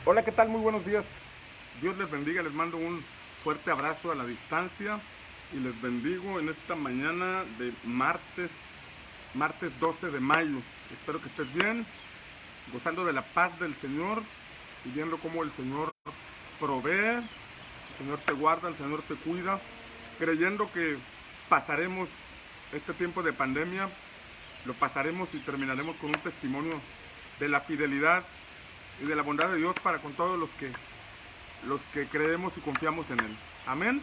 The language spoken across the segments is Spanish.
Hola, ¿qué tal? Muy buenos días. Dios les bendiga, les mando un fuerte abrazo a la distancia y les bendigo en esta mañana de martes 12 de mayo. Espero que estés bien, gozando de la paz del Señor y viendo cómo el Señor provee, el Señor te guarda, el Señor te cuida, creyendo que pasaremos este tiempo de pandemia, lo pasaremos y terminaremos con un testimonio de la fidelidad y de la bondad de Dios para con todos los que creemos y confiamos en Él. Amén.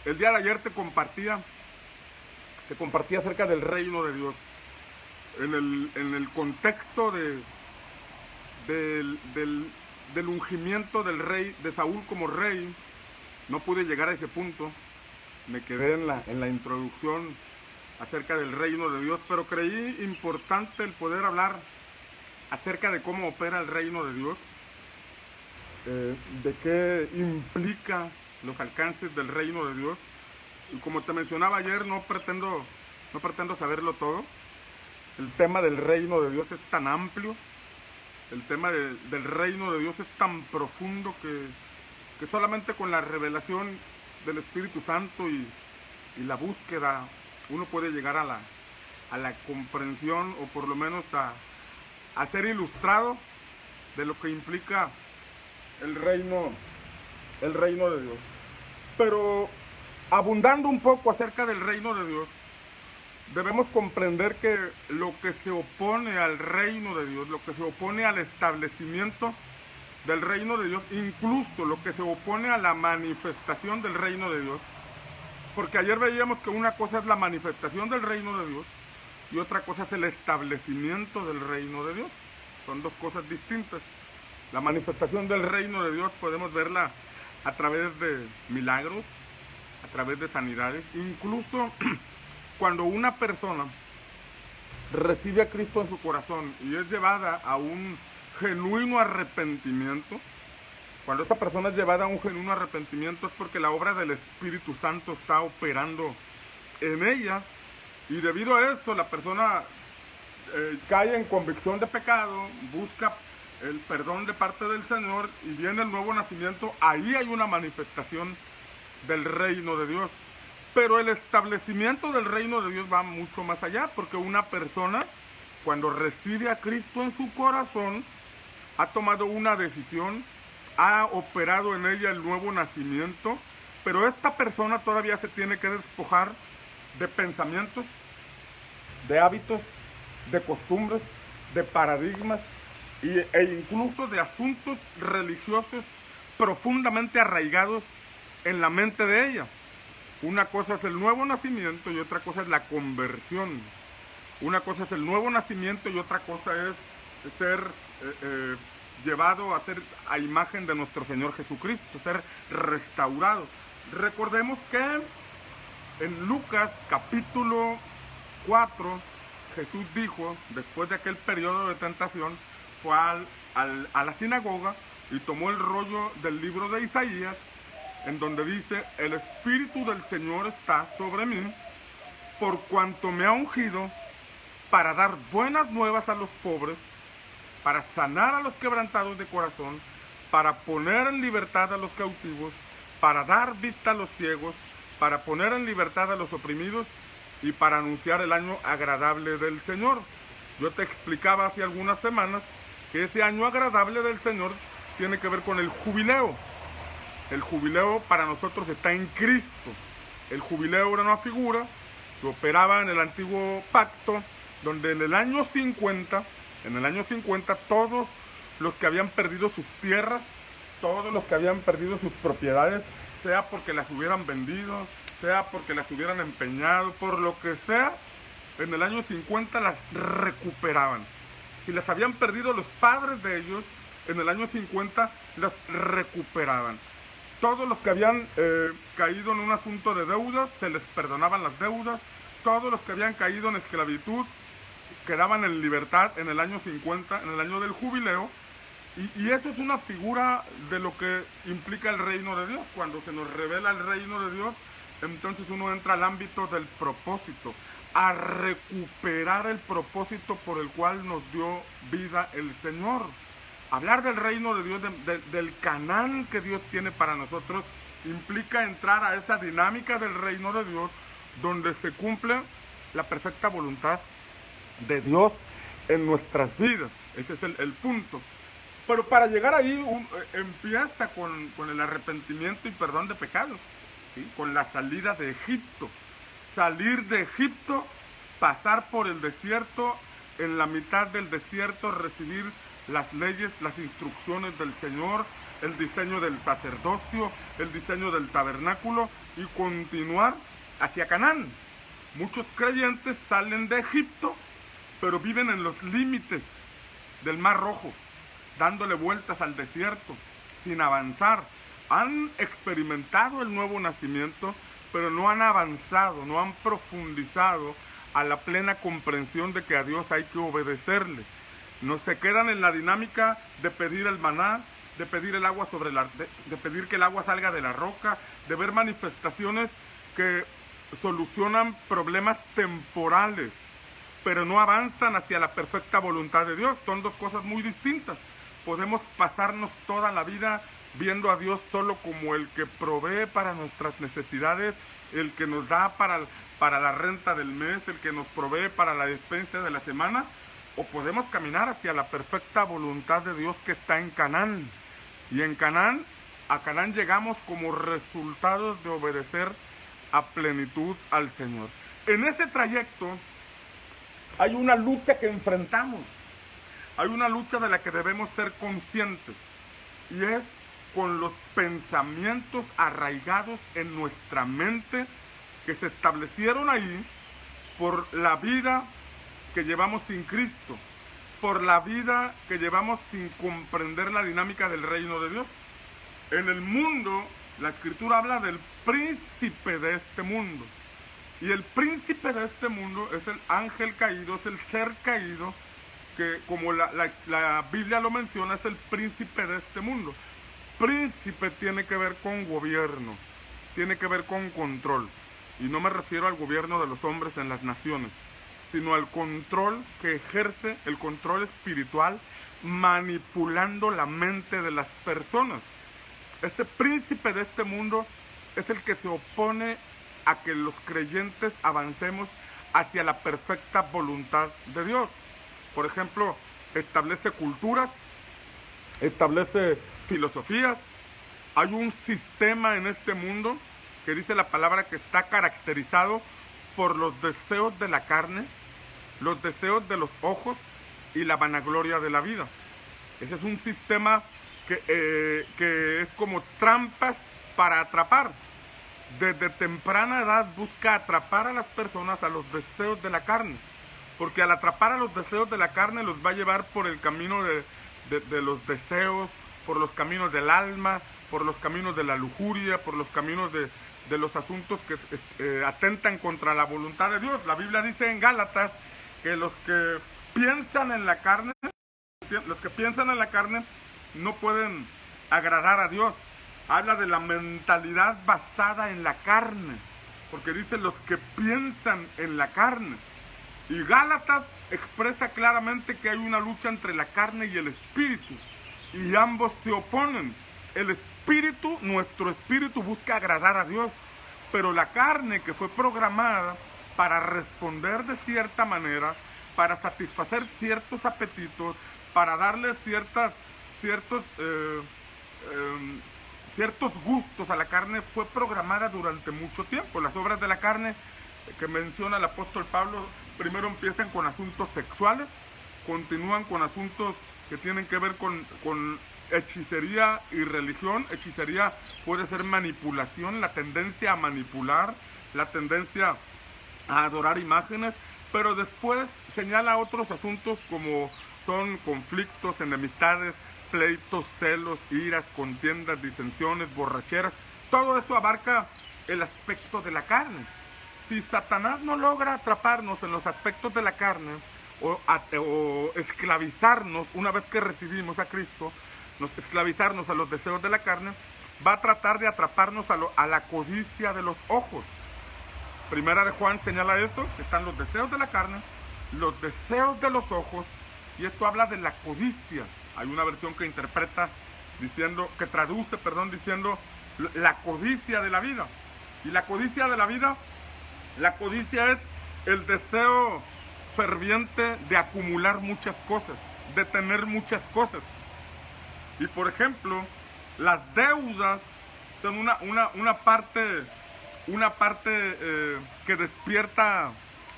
El día de ayer te compartía acerca del reino de Dios. En el contexto del ungimiento del rey, de Saúl como rey, no pude llegar a ese punto. Me quedé en la introducción acerca del reino de Dios, pero creí importante el poder hablar acerca de cómo opera el reino de Dios, de qué implica los alcances del reino de Dios. Y como te mencionaba ayer, no pretendo saberlo todo. El tema del reino de Dios es tan amplio, el tema del reino de Dios es tan profundo que solamente con la revelación del Espíritu Santo y la búsqueda uno puede llegar a la comprensión, o por lo menos a ser ilustrado de lo que implica el reino, el reino de Dios. Pero abundando un poco acerca del reino de Dios, debemos comprender que lo que se opone al reino de Dios, lo que se opone al establecimiento del reino de Dios, incluso lo que se opone a la manifestación del reino de Dios, porque ayer veíamos que una cosa es la manifestación del reino de Dios y otra cosa es el establecimiento del reino de Dios. Son dos cosas distintas. La manifestación del reino de Dios podemos verla a través de milagros, a través de sanidades, incluso cuando una persona recibe a Cristo en su corazón y es llevada a un genuino arrepentimiento. Cuando esta persona es llevada a un genuino arrepentimiento es porque la obra del Espíritu Santo está operando en ella, y debido a esto la persona cae en convicción de pecado, busca el perdón de parte del Señor y viene el nuevo nacimiento. Ahí hay una manifestación del reino de Dios. Pero el establecimiento del reino de Dios va mucho más allá, porque una persona, cuando recibe a Cristo en su corazón, ha tomado una decisión, ha operado en ella el nuevo nacimiento, pero esta persona todavía se tiene que despojar de pensamientos, de hábitos, de costumbres, de paradigmas e incluso de asuntos religiosos profundamente arraigados en la mente de ella. Una cosa es el nuevo nacimiento y otra cosa es la conversión. Una cosa es el nuevo nacimiento y otra cosa es ser llevado a ser a imagen de nuestro Señor Jesucristo, ser restaurado. Recordemos que en Lucas capítulo 4, Jesús dijo, después de aquel periodo de tentación, fue a la sinagoga y tomó el rollo del libro de Isaías, en donde dice: el Espíritu del Señor está sobre mí, por cuanto me ha ungido para dar buenas nuevas a los pobres, para sanar a los quebrantados de corazón, para poner en libertad a los cautivos, para dar vista a los ciegos, para poner en libertad a los oprimidos y para anunciar el año agradable del Señor. Yo te explicaba hace algunas semanas que ese año agradable del Señor tiene que ver con el jubileo. El jubileo para nosotros está en Cristo. El jubileo era una figura que operaba en el antiguo pacto, donde en el año 50, todos los que habían perdido sus tierras, todos los que habían perdido sus propiedades, sea porque las hubieran vendido, sea porque las hubieran empeñado, por lo que sea, en el año 50 las recuperaban. Si las habían perdido los padres de ellos, en el año 50 las recuperaban. Todos los que habían caído en un asunto de deudas, se les perdonaban las deudas. Todos los que habían caído en esclavitud quedaban en libertad en el año 50, en el año del jubileo. Y eso es una figura de lo que implica el reino de Dios. Cuando se nos revela el reino de Dios, entonces uno entra al ámbito del propósito, a recuperar el propósito por el cual nos dio vida el Señor. Hablar del reino de Dios, del Canaán que Dios tiene para nosotros, implica entrar a esa dinámica del reino de Dios donde se cumple la perfecta voluntad de Dios en nuestras vidas. Ese es el punto. Pero para llegar ahí empieza con el arrepentimiento y perdón de pecados, ¿sí? Con la salida de Egipto. Salir de Egipto, pasar por el desierto, en la mitad del desierto recibir las leyes, las instrucciones del Señor, el diseño del sacerdocio, el diseño del tabernáculo y continuar hacia Canaán. Muchos creyentes salen de Egipto, pero viven en los límites del Mar Rojo, dándole vueltas al desierto, sin avanzar. Han experimentado el nuevo nacimiento, pero no han avanzado, no han profundizado a la plena comprensión de que a Dios hay que obedecerle. No se quedan en la dinámica de pedir el maná, de pedir el agua de pedir que el agua salga de la roca, de ver manifestaciones que solucionan problemas temporales, pero no avanzan hacia la perfecta voluntad de Dios. Son dos cosas muy distintas. Podemos pasarnos toda la vida viendo a Dios solo como el que provee para nuestras necesidades, el que nos da para la renta del mes, el que nos provee para la despensa de la semana, o podemos caminar hacia la perfecta voluntad de Dios que está en Canaán. Y a Canaán llegamos como resultado de obedecer a plenitud al Señor. En ese trayecto hay una lucha que enfrentamos, hay una lucha de la que debemos ser conscientes, y es con los pensamientos arraigados en nuestra mente que se establecieron ahí por la vida que llevamos sin Cristo, por la vida que llevamos sin comprender la dinámica del reino de Dios. En el mundo, la Escritura habla del príncipe de este mundo. Y el príncipe de este mundo es el ángel caído, es el ser caído, que como la Biblia lo menciona, es el príncipe de este mundo. Príncipe tiene que ver con gobierno, tiene que ver con control. Y no me refiero al gobierno de los hombres en las naciones, sino al control que ejerce, el control espiritual, manipulando la mente de las personas. Este príncipe de este mundo es el que se opone a que los creyentes avancemos hacia la perfecta voluntad de Dios. Por ejemplo, establece culturas, establece filosofías. Hay un sistema en este mundo que dice la palabra que está caracterizado por los deseos de la carne, los deseos de los ojos y la vanagloria de la vida. Ese es un sistema que es como trampas para atrapar. Desde temprana edad busca atrapar a las personas a los deseos de la carne, porque al atrapar a los deseos de la carne los va a llevar por el camino de los deseos, por los caminos del alma, por los caminos de la lujuria, por los caminos de los asuntos que atentan contra la voluntad de Dios. La Biblia dice en Gálatas que los que piensan en la carne no pueden agradar a Dios. Habla de la mentalidad basada en la carne, porque dice los que piensan en la carne. Y Gálatas expresa claramente que hay una lucha entre la carne y el espíritu, y ambos se oponen. El espíritu, nuestro espíritu, busca agradar a Dios, pero la carne, que fue programada para responder de cierta manera, para satisfacer ciertos apetitos, para darle ciertos gustos a la carne, fue programada durante mucho tiempo. Las obras de la carne que menciona el apóstol Pablo primero empiezan con asuntos sexuales, continúan con asuntos que tienen que ver con hechicería y religión. Hechicería puede ser manipulación, la tendencia a manipular, la tendencia a adorar imágenes, pero después señala otros asuntos como son conflictos, enemistades, pleitos, celos, iras, contiendas, disensiones, borracheras. Todo esto abarca el aspecto de la carne. Si Satanás no logra atraparnos en los aspectos de la carne o esclavizarnos una vez que recibimos a Cristo, esclavizarnos a los deseos de la carne, va a tratar de atraparnos a la codicia de los ojos. Primera de Juan señala esto, que están los deseos de la carne, los deseos de los ojos, y esto habla de la codicia. Hay una versión que interpreta diciendo, que traduce, perdón, diciendo la codicia de la vida. Y la codicia de la vida, la codicia es el deseo ferviente de acumular muchas cosas, de tener muchas cosas. Y por ejemplo, las deudas son una parte que despierta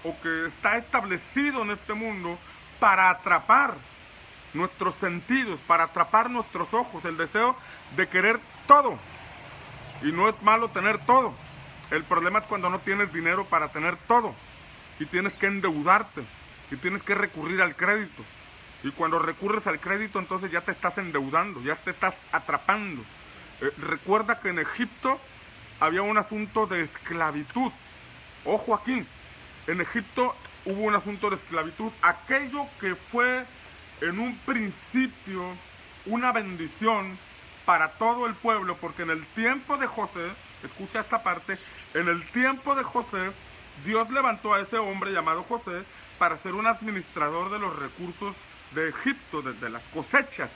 o que está establecido en este mundo para atrapar nuestros sentidos, para atrapar nuestros ojos, el deseo de querer todo. Y no es malo tener todo. El problema es cuando no tienes dinero para tener todo y tienes que endeudarte y tienes que recurrir al crédito. Y cuando recurres al crédito, entonces ya te estás endeudando, ya te estás atrapando. Recuerda que en Egipto había un asunto de esclavitud. Ojo aquí, en Egipto hubo un asunto de esclavitud. Aquello que fue en un principio una bendición para todo el pueblo, porque en el tiempo de José, escucha esta parte, en el tiempo de José, Dios levantó a ese hombre llamado José para ser un administrador de los recursos de Egipto, de las cosechas.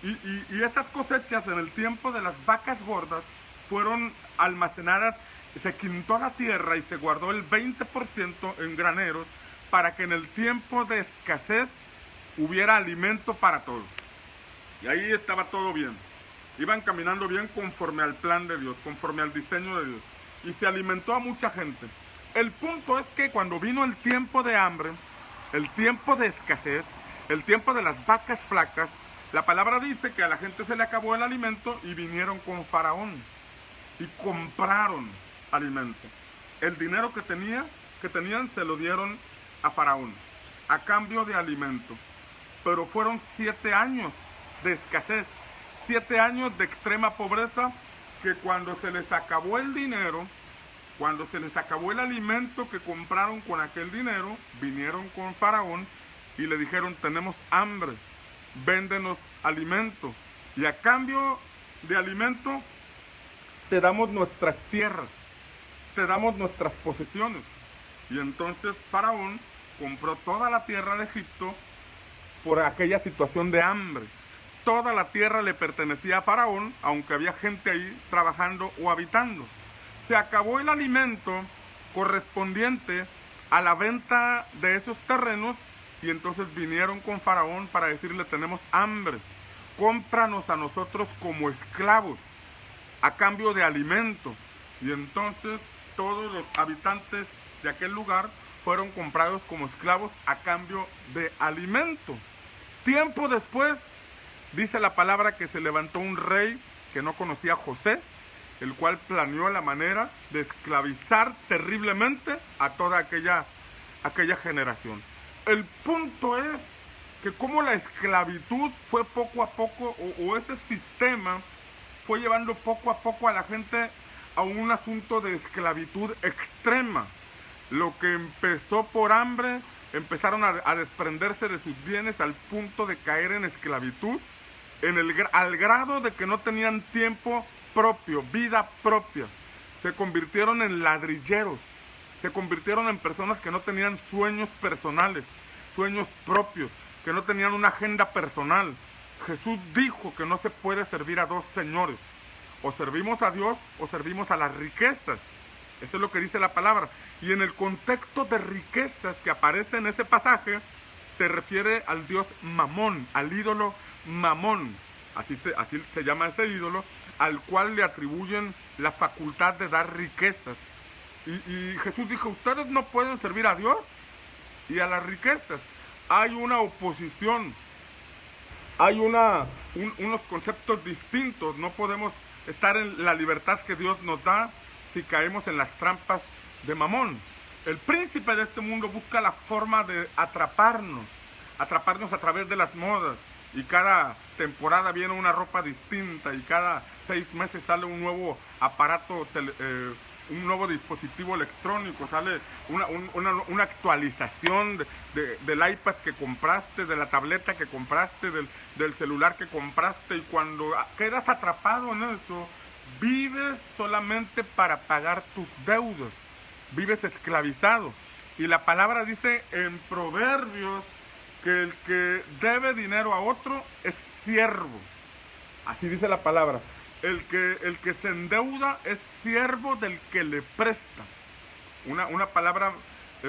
Y esas cosechas en el tiempo de las vacas gordas fueron almacenadas, se quintó la tierra y se guardó el 20% en graneros para que en el tiempo de escasez hubiera alimento para todos. Y ahí estaba todo bien. Iban caminando bien conforme al plan de Dios, conforme al diseño de Dios. Y se alimentó a mucha gente. El punto es que cuando vino el tiempo de hambre, el tiempo de escasez, el tiempo de las vacas flacas, la palabra dice que a la gente se le acabó el alimento y vinieron con Faraón y compraron alimento. El dinero que tenían se lo dieron a Faraón a cambio de alimento. Pero fueron 7 años de escasez, 7 años de extrema pobreza, que cuando se les acabó el dinero, cuando se les acabó el alimento que compraron con aquel dinero, vinieron con Faraón y le dijeron: tenemos hambre, véndenos alimento, y a cambio de alimento te damos nuestras tierras, te damos nuestras posesiones. Y entonces Faraón compró toda la tierra de Egipto por aquella situación de hambre. Toda la tierra le pertenecía a Faraón, aunque había gente ahí trabajando o habitando. Se acabó el alimento correspondiente a la venta de esos terrenos y entonces vinieron con Faraón para decirle: tenemos hambre, cómpranos a nosotros como esclavos a cambio de alimento. Y entonces todos los habitantes de aquel lugar fueron comprados como esclavos a cambio de alimento. Tiempo después, dice la palabra que se levantó un rey que no conocía a José, el cual planeó la manera de esclavizar terriblemente a toda aquella generación. El punto es que como la esclavitud fue poco a poco, o ese sistema fue llevando poco a poco a la gente a un asunto de esclavitud extrema. Lo que empezó por hambre, empezaron a desprenderse de sus bienes al punto de caer en esclavitud, al grado de que no tenían tiempo propio, vida propia. Se convirtieron en ladrilleros, se convirtieron en personas que no tenían sueños personales, sueños propios, que no tenían una agenda personal. Jesús dijo que no se puede servir a dos señores. O servimos a Dios o servimos a las riquezas. Eso es lo que dice la palabra. Y en el contexto de riquezas que aparece en ese pasaje, se refiere al dios Mamón, al ídolo Mamón. Así se llama ese ídolo, al cual le atribuyen la facultad de dar riquezas. Y Jesús dijo: ustedes no pueden servir a Dios y a las riquezas. Hay una oposición, hay unos conceptos distintos. No podemos estar en la libertad que Dios nos da si caemos en las trampas de Mamón. El príncipe de este mundo busca la forma de atraparnos a través de las modas, y cada temporada viene una ropa distinta y cada 6 meses sale un nuevo aparato, un nuevo dispositivo electrónico, sale una actualización del iPad que compraste, de la tableta que compraste, del celular que compraste, y cuando quedas atrapado en eso, vives solamente para pagar tus deudas, vives esclavizado. Y la palabra dice en Proverbios que el que debe dinero a otro es siervo. Así dice la palabra. El que se endeuda es siervo del que le presta. Una palabra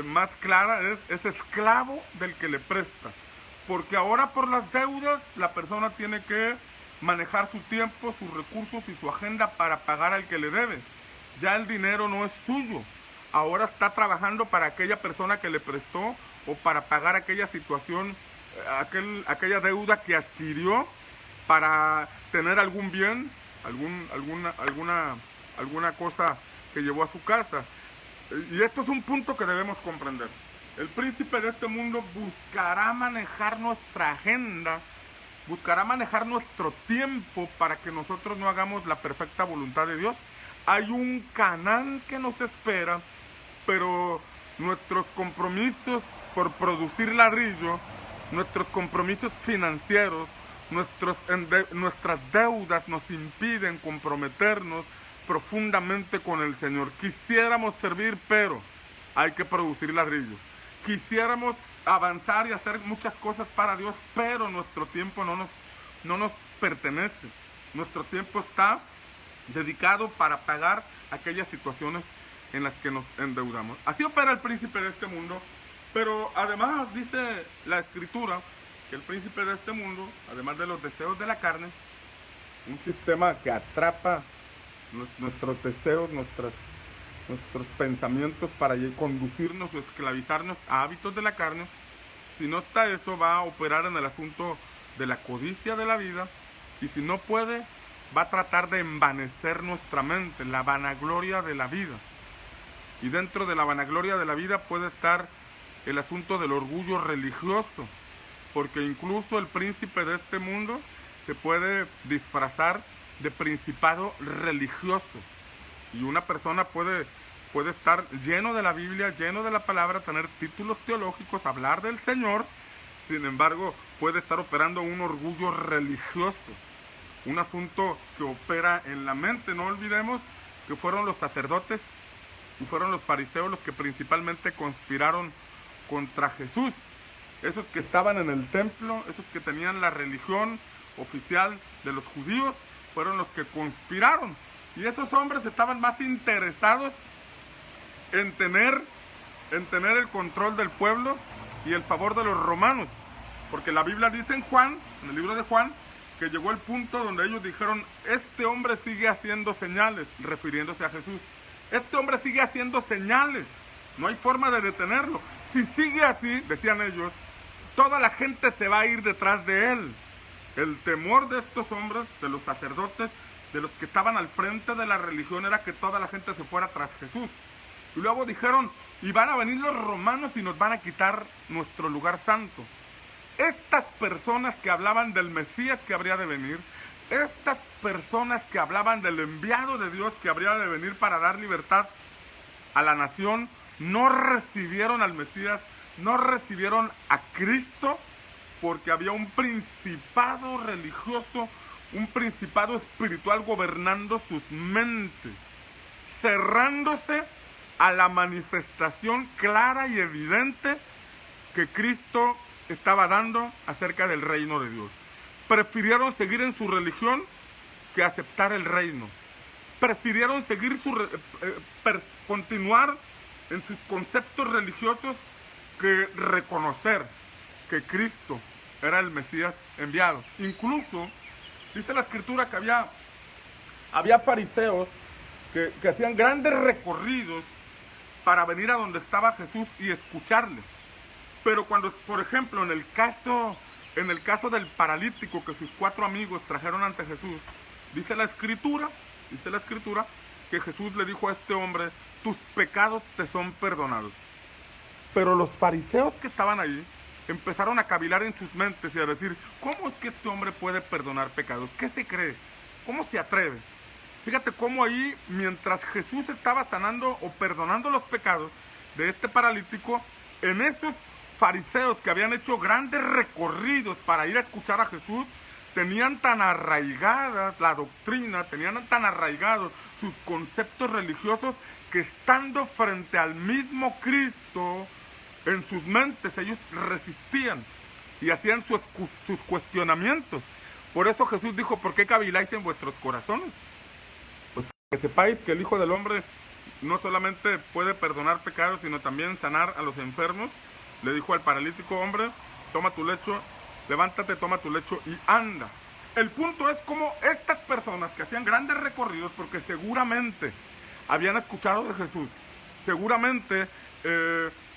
más clara es esclavo del que le presta. Porque ahora por las deudas la persona tiene que manejar su tiempo, sus recursos y su agenda para pagar al que le debe. Ya el dinero no es suyo. Ahora está trabajando para aquella persona que le prestó o para pagar aquella situación, aquella deuda que adquirió para tener algún bien, alguna cosa que llevó a su casa. Y esto es un punto que debemos comprender. El príncipe de este mundo buscará manejar nuestra agenda, buscará manejar nuestro tiempo para que nosotros no hagamos la perfecta voluntad de Dios. Hay un Canaán que nos espera, pero nuestros compromisos por producir ladrillo, nuestros compromisos financieros, nuestras deudas nos impiden comprometernos profundamente con el Señor. Quisiéramos servir, pero hay que producir ladrillo. Quisiéramos avanzar y hacer muchas cosas para Dios, pero nuestro tiempo no nos pertenece. Nuestro tiempo está dedicado para pagar aquellas situaciones en las que nos endeudamos. Así opera el príncipe de este mundo, pero además dice la Escritura que el príncipe de este mundo, además de los deseos de la carne, un sistema que atrapa nuestros deseos, nuestros pensamientos para conducirnos o esclavizarnos a hábitos de la carne. Si no está eso, va a operar en el asunto de la codicia de la vida, y si no puede, va a tratar de envanecer nuestra mente, la vanagloria de la vida. Y dentro de la vanagloria de la vida puede estar el asunto del orgullo religioso, porque incluso el príncipe de este mundo se puede disfrazar de principado religioso. Y una persona puede estar lleno de la Biblia, lleno de la palabra, tener títulos teológicos, hablar del Señor, sin embargo puede estar operando un orgullo religioso, un asunto que opera en la mente. No olvidemos que fueron los sacerdotes y fueron los fariseos los que principalmente conspiraron contra Jesús. Esos que estaban en el templo, esos que tenían la religión oficial de los judíos, fueron los que conspiraron. Y esos hombres estaban más interesados en tener el control del pueblo y el favor de los romanos. Porque la Biblia dice en el libro de Juan, que llegó el punto donde ellos dijeron: este hombre sigue haciendo señales, refiriéndose a Jesús. Este hombre sigue haciendo señales, no hay forma de detenerlo. Si sigue así, decían ellos, toda la gente se va a ir detrás de él. El temor de estos hombres, de los sacerdotes, de los que estaban al frente de la religión, era que toda la gente se fuera tras Jesús. Y luego dijeron: y van a venir los romanos y nos van a quitar nuestro lugar santo. Estas personas que hablaban del Mesías que habría de venir, estas personas que hablaban del enviado de Dios que habría de venir para dar libertad a la nación, no recibieron al Mesías, no recibieron a Cristo, porque había un principado religioso, un principado espiritual gobernando sus mentes, cerrándose a la manifestación clara y evidente que Cristo estaba dando acerca del reino de Dios. Prefirieron seguir en su religión que aceptar el reino. Prefirieron seguir continuar en sus conceptos religiosos que reconocer que Cristo era el Mesías enviado. Incluso dice la Escritura que había fariseos que hacían grandes recorridos para venir a donde estaba Jesús y escucharle. Pero cuando, por ejemplo, en el caso del paralítico que sus 4 amigos trajeron ante Jesús, dice la Escritura que Jesús le dijo a este hombre: tus pecados te son perdonados. Pero los fariseos que estaban ahí empezaron a cavilar en sus mentes y a decir: ¿cómo es que este hombre puede perdonar pecados? ¿Qué se cree? ¿Cómo se atreve? Fíjate cómo ahí, mientras Jesús estaba sanando o perdonando los pecados de este paralítico, en esos fariseos que habían hecho grandes recorridos para ir a escuchar a Jesús, tenían tan arraigada la doctrina, tenían tan arraigados sus conceptos religiosos, que estando frente al mismo Cristo, en sus mentes ellos resistían. y hacían sus cuestionamientos. Por eso Jesús dijo, ¿por qué caviláis en vuestros corazones? Pues que sepáis que el Hijo del Hombre no solamente puede perdonar pecados, sino también sanar a los enfermos. Le dijo al paralítico, hombre, toma tu lecho, levántate, toma tu lecho y anda. El punto es cómo estas personas que hacían grandes recorridos, porque seguramente habían escuchado de Jesús, seguramente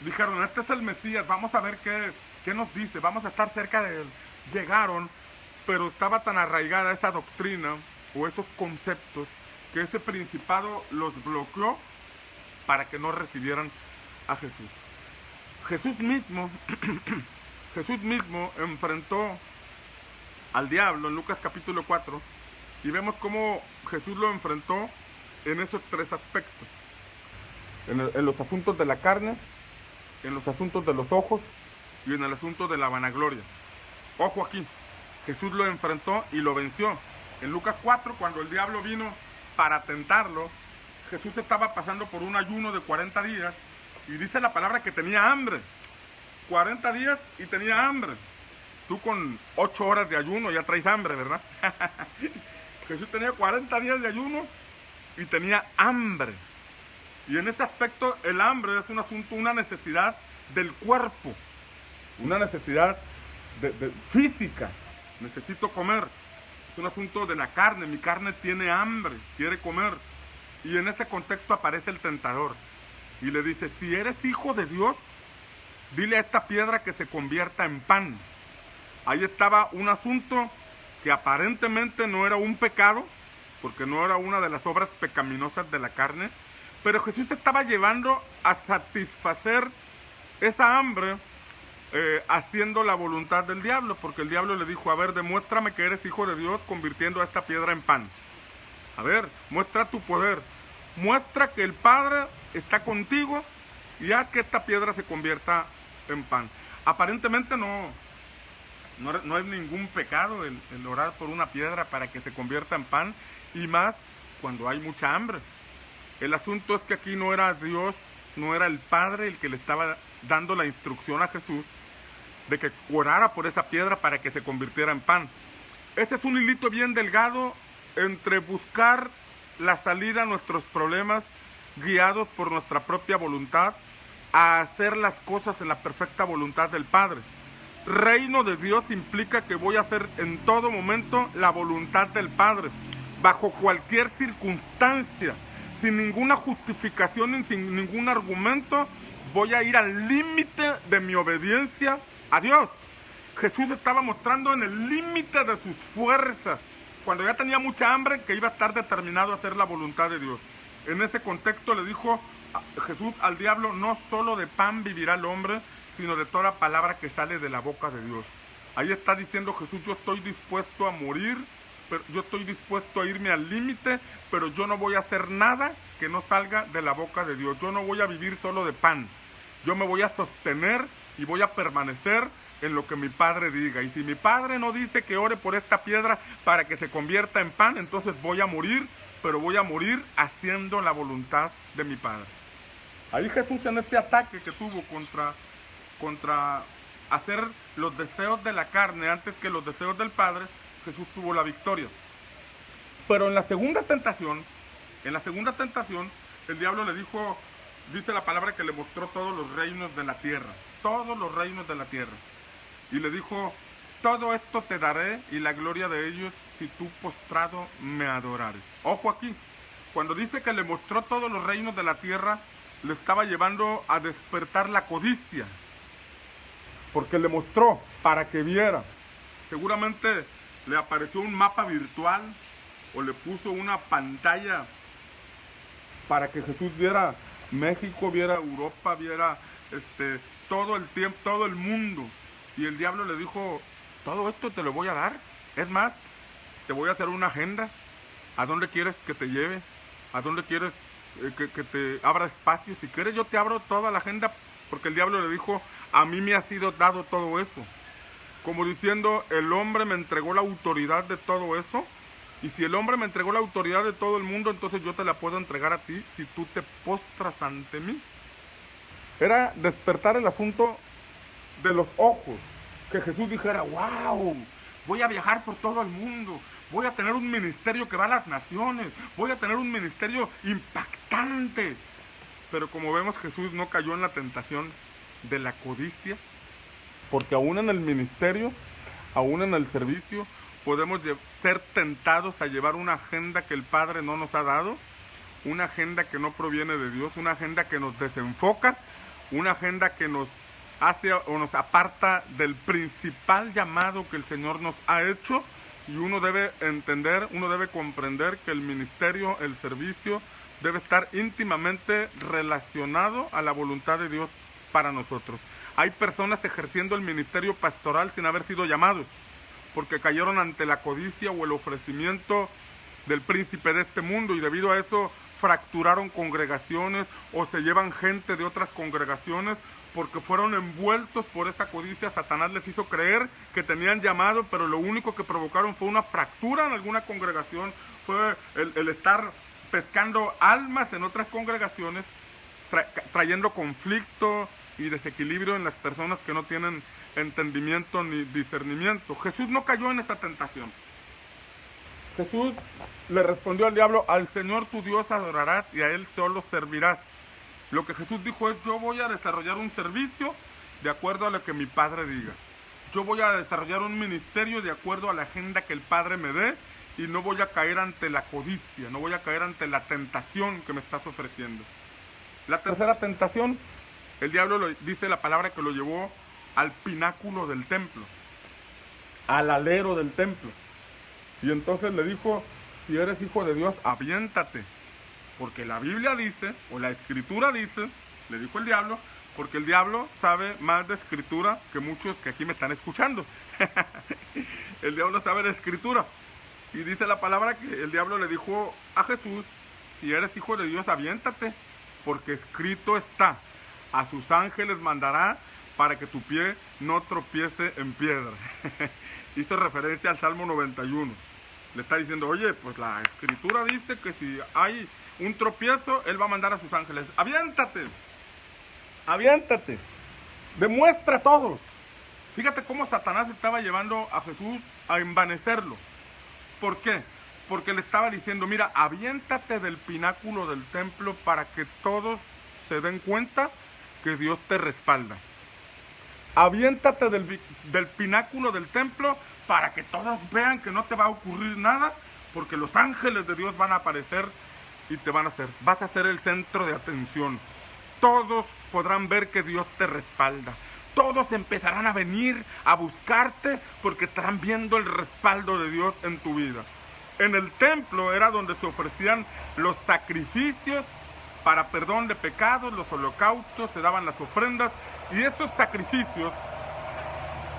dijeron, este es el Mesías, vamos a ver qué nos dice, vamos a estar cerca de él. Llegaron, pero estaba tan arraigada esa doctrina o esos conceptos que ese principado los bloqueó para que no recibieran a Jesús. Jesús mismo enfrentó al diablo en Lucas capítulo 4 y vemos cómo Jesús lo enfrentó en esos tres aspectos. En los asuntos de la carne, en los asuntos de los ojos y en el asunto de la vanagloria. Ojo aquí, Jesús lo enfrentó y lo venció. En Lucas 4, cuando el diablo vino para tentarlo, Jesús estaba pasando por un ayuno de 40 días y dice la palabra que tenía hambre. 40 días y tenía hambre. Tú con 8 horas de ayuno ya traes hambre, ¿verdad? Jesús tenía 40 días de ayuno y tenía hambre. Y en ese aspecto el hambre es un asunto, una necesidad del cuerpo, una necesidad física. Necesito comer. Es un asunto de la carne. Mi carne tiene hambre, quiere comer. Y en ese contexto aparece el tentador y le dice, si eres hijo de Dios, dile a esta piedra que se convierta en pan. Ahí estaba un asunto que aparentemente no era un pecado, porque no era una de las obras pecaminosas de la carne, pero Jesús estaba llevando a satisfacer esa hambre haciendo la voluntad del diablo, porque el diablo le dijo, a ver, demuéstrame que eres hijo de Dios convirtiendo a esta piedra en pan. A ver, muestra tu poder, muestra que el Padre está contigo y haz que esta piedra se convierta en pan. Aparentemente no es ningún pecado el orar por una piedra para que se convierta en pan, y más cuando hay mucha hambre. El asunto es que aquí no era Dios, no era el Padre el que le estaba dando la instrucción a Jesús de que orara por esa piedra para que se convirtiera en pan. Ese es un hilito bien delgado entre buscar la salida a nuestros problemas guiados por nuestra propia voluntad, a hacer las cosas en la perfecta voluntad del Padre. Reino de Dios implica que voy a hacer en todo momento la voluntad del Padre, bajo cualquier circunstancia, sin ninguna justificación y sin ningún argumento, voy a ir al límite de mi obediencia a Dios. Jesús estaba mostrando en el límite de sus fuerzas, cuando ya tenía mucha hambre, que iba a estar determinado a hacer la voluntad de Dios. En ese contexto le dijo Jesús al diablo, no solo de pan vivirá el hombre, sino de toda palabra que sale de la boca de Dios. Ahí está diciendo Jesús, yo estoy dispuesto a morir, pero yo estoy dispuesto a irme al límite, pero yo no voy a hacer nada que no salga de la boca de Dios. Yo no voy a vivir solo de pan. Yo me voy a sostener y voy a permanecer en lo que mi Padre diga. Y si mi Padre no dice que ore por esta piedra para que se convierta en pan, entonces voy a morir, pero voy a morir haciendo la voluntad de mi Padre. Ahí Jesús, en este ataque que tuvo contra hacer los deseos de la carne antes que los deseos del Padre, Jesús tuvo la victoria. Pero en la segunda tentación, el diablo le dijo, dice la palabra que le mostró todos los reinos de la tierra, todos los reinos de la tierra. Y le dijo, todo esto te daré y la gloria de ellos si tú postrado me adorares. Ojo aquí, cuando dice que le mostró todos los reinos de la tierra, le estaba llevando a despertar la codicia, porque le mostró para que viera. Seguramente le apareció un mapa virtual o le puso una pantalla para que Jesús viera México, viera Europa, viera todo el tiempo, todo el mundo. Y el diablo le dijo, todo esto te lo voy a dar. Es más, te voy a hacer una agenda. ¿A dónde quieres que te lleve? ¿A dónde quieres que te abra espacio? Si quieres yo te abro toda la agenda, porque el diablo le dijo, a mí me ha sido dado todo eso. Como diciendo, el hombre me entregó la autoridad de todo eso. Y si el hombre me entregó la autoridad de todo el mundo, entonces yo te la puedo entregar a ti si tú te postras ante mí. Era despertar el asunto de los ojos. que Jesús dijera, wow, voy a viajar por todo el mundo, voy a tener un ministerio que va a las naciones, voy a tener un ministerio impactante. Pero como vemos, Jesús no cayó en la tentación de la codicia, porque aún en el ministerio, aún en el servicio, podemos ser tentados a llevar una agenda que el Padre no nos ha dado, una agenda que no proviene de Dios, una agenda que nos desenfoca, una agenda que nos hace o nos aparta del principal llamado que el Señor nos ha hecho. Y uno debe entender, uno debe comprender que el ministerio, el servicio, debe estar íntimamente relacionado a la voluntad de Dios para nosotros. Hay personas ejerciendo el ministerio pastoral sin haber sido llamados, porque cayeron ante la codicia o el ofrecimiento del príncipe de este mundo, y debido a eso fracturaron congregaciones o se llevan gente de otras congregaciones porque fueron envueltos por esa codicia. Satanás les hizo creer que tenían llamado, pero lo único que provocaron fue una fractura en alguna congregación, fue el estar pescando almas en otras congregaciones, trayendo conflicto y desequilibrio en las personas que no tienen entendimiento ni discernimiento. Jesús no cayó en esa tentación. Jesús le respondió al diablo, al Señor tu Dios adorarás y a Él solo servirás. Lo que Jesús dijo es, yo voy a desarrollar un servicio de acuerdo a lo que mi Padre diga. Yo voy a desarrollar un ministerio de acuerdo a la agenda que el Padre me dé, y no voy a caer ante la codicia, no voy a caer ante la tentación que me estás ofreciendo. La tercera tentación, el diablo dice la palabra que lo llevó al pináculo del templo, al alero del templo. Y entonces le dijo, si eres hijo de Dios, aviéntate. Porque la Biblia dice, o la Escritura dice, le dijo el diablo, porque el diablo sabe más de Escritura que muchos que aquí me están escuchando. El diablo sabe de Escritura. Y dice la palabra que el diablo le dijo a Jesús, si eres hijo de Dios, aviéntate, porque escrito está, a sus ángeles mandará para que tu pie no tropiece en piedra. Hizo referencia al Salmo 91. Le está diciendo, oye, pues la Escritura dice que si hay un tropiezo, Él va a mandar a sus ángeles. Aviéntate, aviéntate, demuestra a todos. Fíjate cómo Satanás estaba llevando a Jesús a envanecerlo. ¿Por qué? Porque le estaba diciendo, mira, aviéntate del pináculo del templo para que todos se den cuenta que Dios te respalda. Aviéntate del pináculo del templo para que todos vean que no te va a ocurrir nada, porque los ángeles de Dios van a aparecer y te van a hacer. Vas a ser el centro de atención. Todos podrán ver que Dios te respalda. Todos empezarán a venir a buscarte porque estarán viendo el respaldo de Dios en tu vida. En el templo era donde se ofrecían los sacrificios para perdón de pecados, los holocaustos, se daban las ofrendas, y esos sacrificios,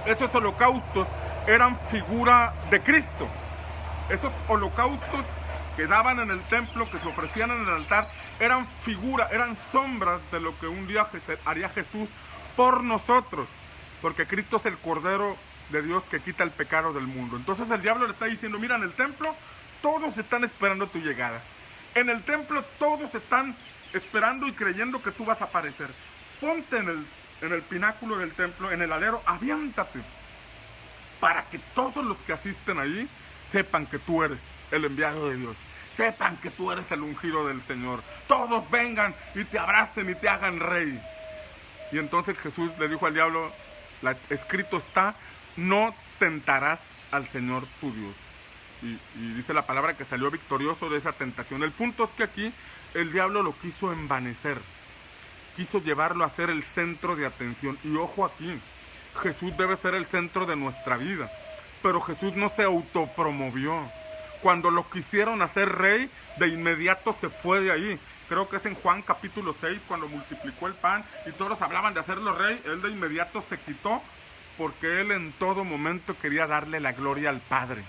esos holocaustos eran figura de Cristo. Esos holocaustos que daban en el templo, que se ofrecían en el altar, eran figuras, eran sombras de lo que un día haría Jesús por nosotros, porque Cristo es el Cordero de Dios que quita el pecado del mundo. Entonces el diablo le está diciendo, mira, en el templo todos están esperando tu llegada. En el templo todos están esperando y creyendo que tú vas a aparecer. Ponte en el pináculo del templo, en el alero, aviéntate, para que todos los que asisten ahí sepan que tú eres el enviado de Dios. Sepan que tú eres el ungido del Señor. Todos vengan y te abracen y te hagan rey. Y entonces Jesús le dijo al diablo, escrito está, no tentarás al Señor tu Dios. Y dice la palabra que salió victorioso de esa tentación. El punto es que aquí el diablo lo quiso envanecer, quiso llevarlo a ser el centro de atención. Y ojo aquí, Jesús debe ser el centro de nuestra vida, pero Jesús no se autopromovió. Cuando lo quisieron hacer rey, de inmediato se fue de ahí. Creo que es en Juan capítulo 6, cuando multiplicó el pan y todos hablaban de hacerlo rey, él de inmediato se quitó, porque él en todo momento quería darle la gloria al Padre,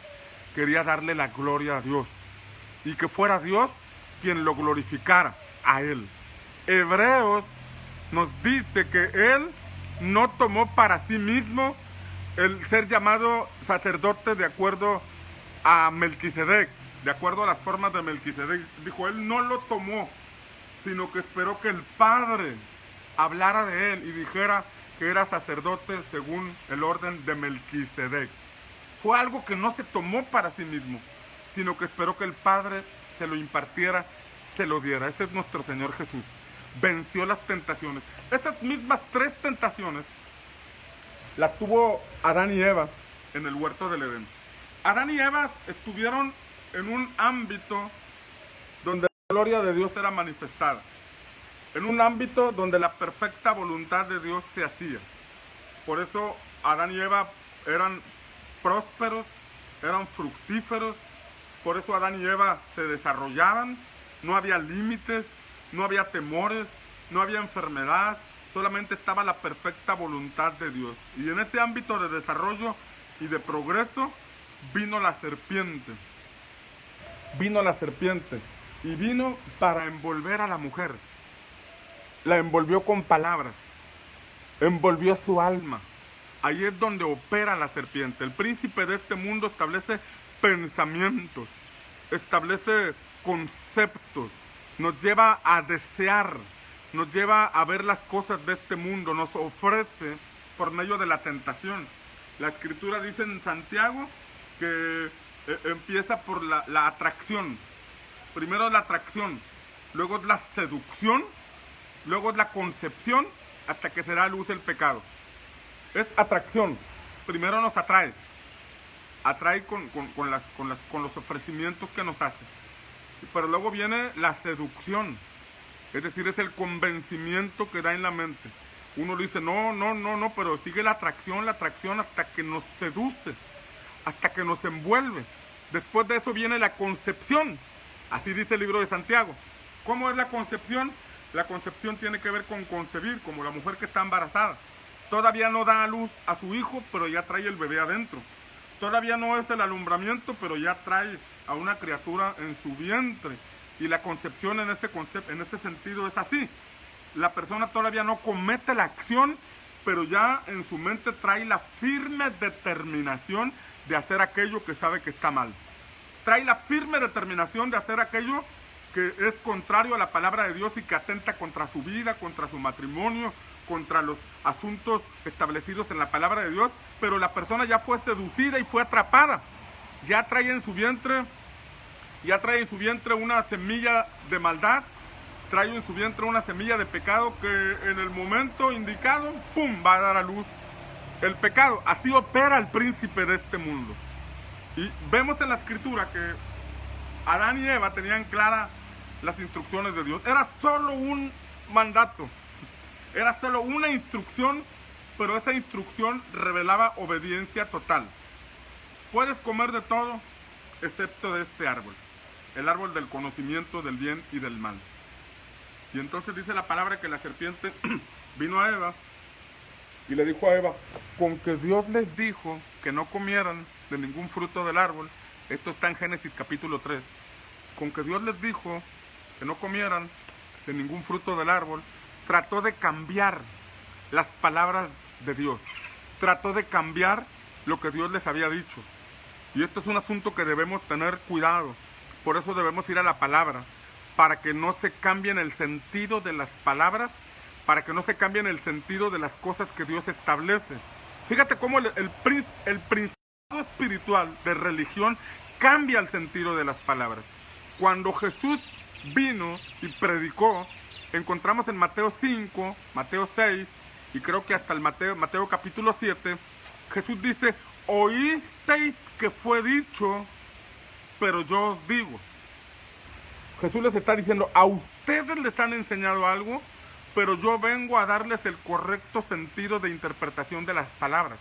quería darle la gloria a Dios, y que fuera Dios quien lo glorificara a él. Hebreos nos dice que él no tomó para sí mismo el ser llamado sacerdote de acuerdo a Melquisedec, de acuerdo a las formas de Melquisedec. Dijo, él no lo tomó, sino que esperó que el Padre hablara de él y dijera, que era sacerdote según el orden de Melquisedec. Fue algo que no se tomó para sí mismo, sino que esperó que el Padre se lo impartiera, se lo diera. Ese es nuestro Señor Jesús. Venció las tentaciones. Estas mismas 3 tentaciones las tuvo Adán y Eva en el huerto del Edén. Adán y Eva estuvieron en un ámbito donde la gloria de Dios era manifestada, en un ámbito donde la perfecta voluntad de Dios se hacía. Por eso Adán y Eva eran prósperos, eran fructíferos, por eso Adán y Eva se desarrollaban, no había límites, no había temores, no había enfermedad, solamente estaba la perfecta voluntad de Dios. Y en este ámbito de desarrollo y de progreso vino la serpiente. Vino la serpiente y vino para envolver a la mujer. La envolvió con palabras, envolvió su alma. Ahí es donde opera la serpiente. El príncipe de este mundo establece pensamientos, establece conceptos, nos lleva a desear, nos lleva a ver las cosas de este mundo, nos ofrece por medio de la tentación. La Escritura dice en Santiago que empieza por la atracción. Primero es la atracción, luego es la seducción, luego es la concepción, hasta que se da a luz el pecado. Es atracción. Primero nos atrae con los ofrecimientos que nos hace. Pero luego viene la seducción, es decir, es el convencimiento que da en la mente. Uno le dice, no, pero sigue la atracción hasta que nos seduce, hasta que nos envuelve. Después de eso viene la concepción, así dice el libro de Santiago. ¿Cómo es la concepción? La concepción tiene que ver con concebir, como la mujer que está embarazada. Todavía no da a luz a su hijo, pero ya trae el bebé adentro. Todavía no es el alumbramiento, pero ya trae a una criatura en su vientre. Y la concepción en este sentido es así. La persona todavía no comete la acción, pero ya en su mente trae la firme determinación de hacer aquello que sabe que está mal. Trae la firme determinación de hacer aquello que es contrario a la palabra de Dios y que atenta contra su vida, contra su matrimonio, contra los asuntos establecidos en la palabra de Dios, pero la persona ya fue seducida y fue atrapada. Ya trae en su vientre una semilla de maldad, trae en su vientre una semilla de pecado que en el momento indicado, ¡pum!, va a dar a luz el pecado. Así opera el príncipe de este mundo. Y vemos en la Escritura que Adán y Eva tenían claras las instrucciones de Dios. Era solo un mandato, era solo una instrucción, pero esa instrucción revelaba obediencia total. Puedes comer de todo, excepto de este árbol, el árbol del conocimiento del bien y del mal. Y entonces dice la palabra que la serpiente vino a Eva y le dijo a Eva, con que Dios les dijo que no comieran de ningún fruto del árbol. Esto está en Génesis capítulo 3. Con que Dios les dijo que no comieran de ningún fruto del árbol, trató de cambiar las palabras de Dios. Trató de cambiar lo que Dios les había dicho. Y esto es un asunto que debemos tener cuidado. Por eso debemos ir a la palabra, para que no se cambien el sentido de las palabras, para que no se cambien el sentido de las cosas que Dios establece. Fíjate cómo el principio espiritual de religión cambia el sentido de las palabras. Cuando Jesús vino y predicó, encontramos en Mateo 5, Mateo 6 y creo que hasta el Mateo capítulo 7, Jesús dice, oísteis que fue dicho, pero yo os digo. Jesús les está diciendo, a ustedes les han enseñado algo, pero yo vengo a darles el correcto sentido de interpretación de las palabras.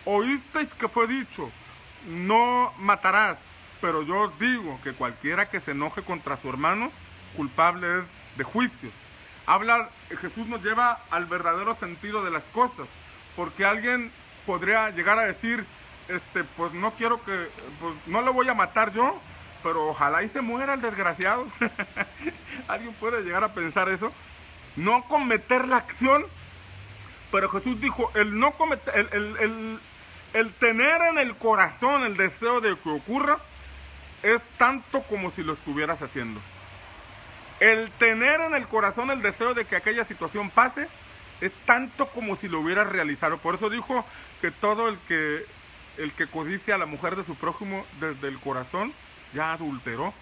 Oísteis que fue dicho, no matarás, pero yo os digo que cualquiera que se enoje contra su hermano, culpable es de juicio. Jesús nos lleva al verdadero sentido de las cosas, porque alguien podría llegar a decir, pues no quiero que, pues no lo voy a matar yo, pero ojalá y se muera el desgraciado. Alguien puede llegar a pensar eso. No cometer la acción, pero Jesús dijo, el tener en el corazón el deseo de que ocurra, es tanto como si lo estuvieras haciendo. El tener en el corazón el deseo de que aquella situación pase, Es tanto como si lo hubiera realizado. Por eso dijo que todo el que codicia a la mujer de su prójimo desde el corazón ya adulteró.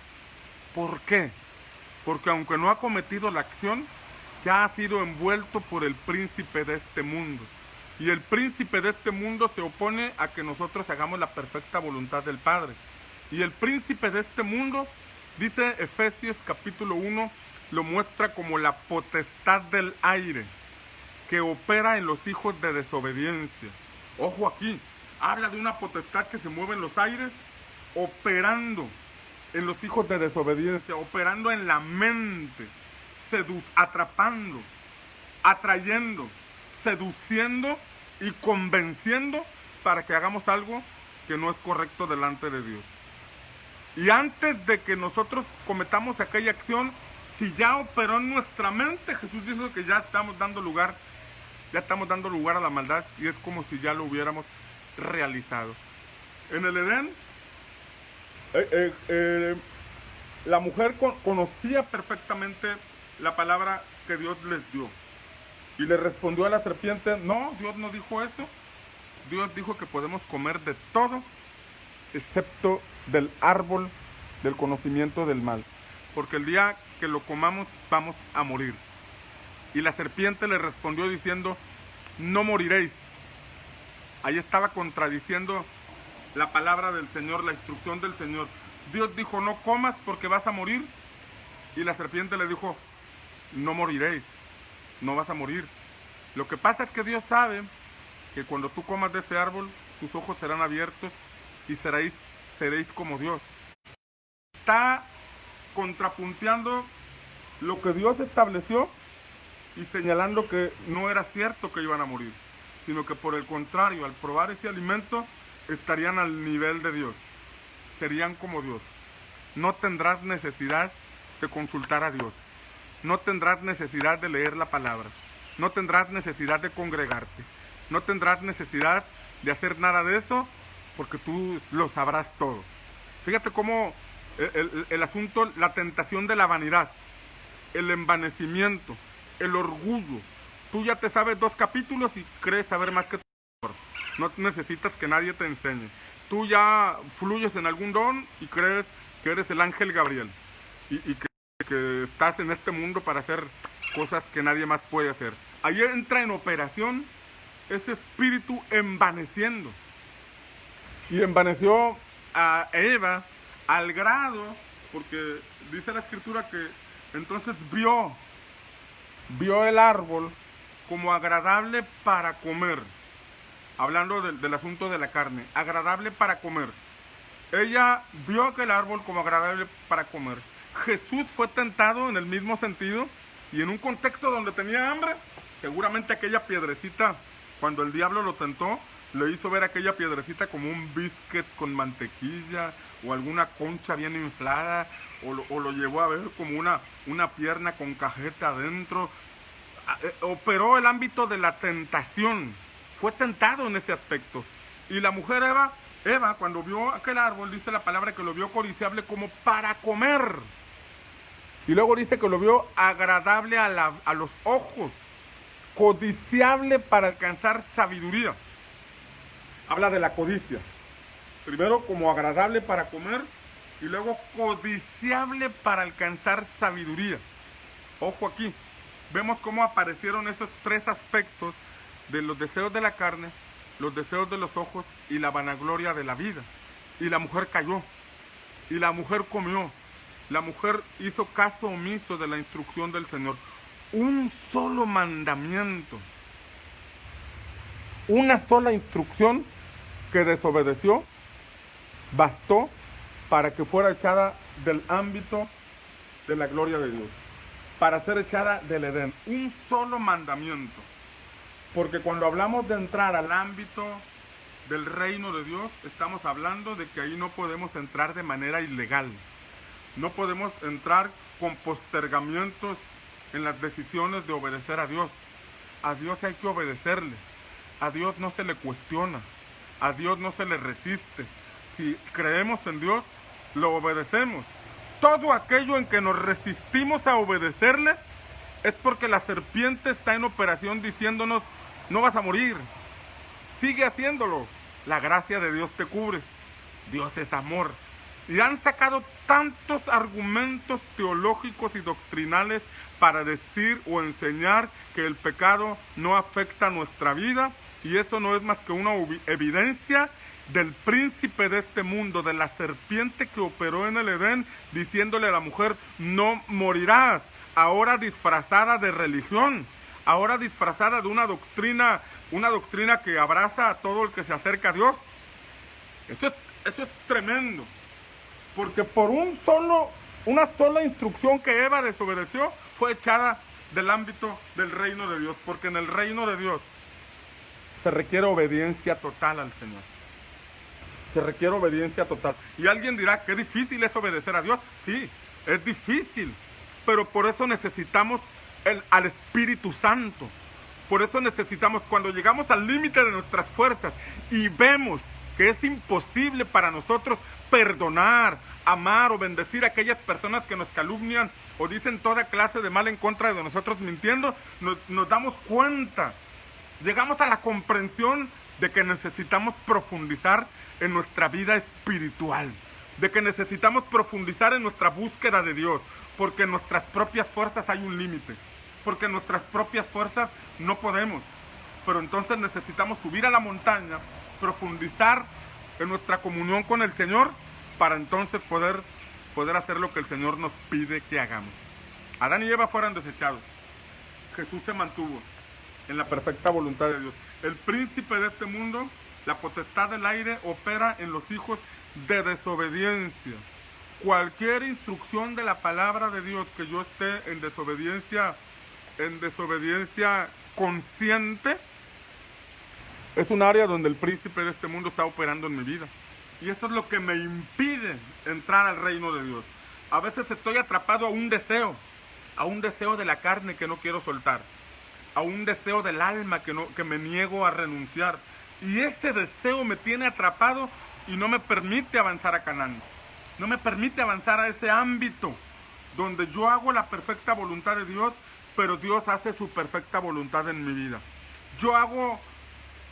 ¿Por qué? Porque aunque no ha cometido la acción, ya ha sido envuelto por el príncipe de este mundo. Y el príncipe de este mundo se opone a que nosotros hagamos la perfecta voluntad del Padre. Y el príncipe de este mundo, dice Efesios capítulo 1, lo muestra como la potestad del aire, que opera en los hijos de desobediencia. Ojo aquí, habla de una potestad que se mueve en los aires, operando en los hijos de desobediencia, operando en la mente, atrapando, atrayendo, seduciendo y convenciendo para que hagamos algo que no es correcto delante de Dios. Y antes de que nosotros cometamos aquella acción, si ya operó en nuestra mente, Jesús dice que ya estamos dando lugar a la maldad, y es como si ya lo hubiéramos realizado. En el Edén, la mujer conocía perfectamente la palabra que Dios les dio. Y le respondió a la serpiente, no, Dios no dijo eso. Dios dijo que podemos comer de todo, excepto del árbol del conocimiento del mal. Porque el día que lo comamos, vamos a morir. Y la serpiente le respondió diciendo, no moriréis. Ahí estaba contradiciendo la palabra del Señor, la instrucción del Señor. Dios dijo, no comas porque vas a morir. Y la serpiente le dijo, no moriréis, no vas a morir. Lo que pasa es que Dios sabe que cuando tú comas de ese árbol, tus ojos serán abiertos y seréis como Dios. Está contrapunteando lo que Dios estableció y señalando que no era cierto que iban a morir, sino que por el contrario, al probar ese alimento, estarían al nivel de Dios, serían como Dios. No tendrás necesidad de consultar a Dios, no tendrás necesidad de leer la palabra, no tendrás necesidad de congregarte, no tendrás necesidad de hacer nada de eso, porque tú lo sabrás todo. Fíjate cómo el asunto, la tentación de la vanidad, el envanecimiento, el orgullo. Tú ya te sabes 2 capítulos y crees saber más que tú. No necesitas que nadie te enseñe. Tú ya fluyes en algún don y crees que eres el ángel Gabriel. Y que estás en este mundo para hacer cosas que nadie más puede hacer. Ahí entra en operación ese espíritu envaneciendo. Y envaneció a Eva al grado, porque dice la escritura que entonces vio el árbol como agradable para comer. Hablando del asunto de la carne, agradable para comer. Ella vio aquel árbol como agradable para comer. Jesús fue tentado en el mismo sentido y en un contexto donde tenía hambre. Seguramente aquella piedrecita, cuando el diablo lo tentó, le hizo ver aquella piedrecita como un biscuit con mantequilla o alguna concha bien inflada, o lo llevó a ver como una pierna con cajeta adentro. Operó el ámbito de la tentación, fue tentado en ese aspecto. Y la mujer Eva, cuando vio aquel árbol, dice la palabra que lo vio codiciable como para comer. Y luego dice que lo vio agradable a los ojos, codiciable para alcanzar sabiduría. Habla de la codicia. Primero como agradable para comer y luego codiciable para alcanzar sabiduría. Ojo aquí, vemos cómo aparecieron esos 3 aspectos de los deseos de la carne, los deseos de los ojos y la vanagloria de la vida. Y la mujer cayó, y la mujer comió, la mujer hizo caso omiso de la instrucción del Señor. Un solo mandamiento, una sola instrucción que desobedeció, bastó para que fuera echada del ámbito de la gloria de Dios, para ser echada del Edén. Un solo mandamiento. Porque cuando hablamos de entrar al ámbito del reino de Dios, estamos hablando de que ahí no podemos entrar de manera ilegal. No podemos entrar con postergamientos en las decisiones de obedecer a Dios. A Dios hay que obedecerle. A Dios no se le cuestiona. A Dios no se le resiste. Si creemos en Dios, lo obedecemos. Todo aquello en que nos resistimos a obedecerle es porque la serpiente está en operación diciéndonos, no vas a morir, sigue haciéndolo, la gracia de Dios te cubre, Dios es amor. Y han sacado tantos argumentos teológicos y doctrinales para decir o enseñar que el pecado no afecta nuestra vida, y eso no es más que una evidencia del príncipe de este mundo, de la serpiente que operó en el Edén, diciéndole a la mujer, no morirás, ahora disfrazada de religión, ahora disfrazada de una doctrina que abraza a todo el que se acerca a Dios. Eso es tremendo, porque por una sola instrucción que Eva desobedeció, fue echada del ámbito del reino de Dios, porque en el reino de Dios se requiere obediencia total al Señor. Se requiere obediencia total. Y alguien dirá, qué difícil es obedecer a Dios. Sí, es difícil, pero por eso necesitamos al Espíritu Santo. Por eso necesitamos, cuando llegamos al límite de nuestras fuerzas y vemos que es imposible para nosotros perdonar, amar o bendecir a aquellas personas que nos calumnian o dicen toda clase de mal en contra de nosotros mintiendo, nos damos cuenta, llegamos a la comprensión de que necesitamos profundizar en nuestra vida espiritual, de que necesitamos profundizar en nuestra búsqueda de Dios, porque en nuestras propias fuerzas hay un límite, porque en nuestras propias fuerzas no podemos, pero entonces necesitamos subir a la montaña, profundizar en nuestra comunión con el Señor, para entonces poder hacer lo que el Señor nos pide que hagamos. Adán y Eva fueron desechados, Jesús se mantuvo en la perfecta voluntad de Dios. El príncipe de este mundo, la potestad del aire, opera en los hijos de desobediencia. Cualquier instrucción de la palabra de Dios que yo esté en desobediencia consciente, es un área donde el príncipe de este mundo está operando en mi vida. Y eso es lo que me impide entrar al reino de Dios. A veces estoy atrapado a un deseo de la carne que no quiero soltar, a un deseo del alma que me niego a renunciar. Y este deseo me tiene atrapado y no me permite avanzar a Canaán. No me permite avanzar a ese ámbito donde yo hago la perfecta voluntad de Dios, pero Dios hace su perfecta voluntad en mi vida. Yo hago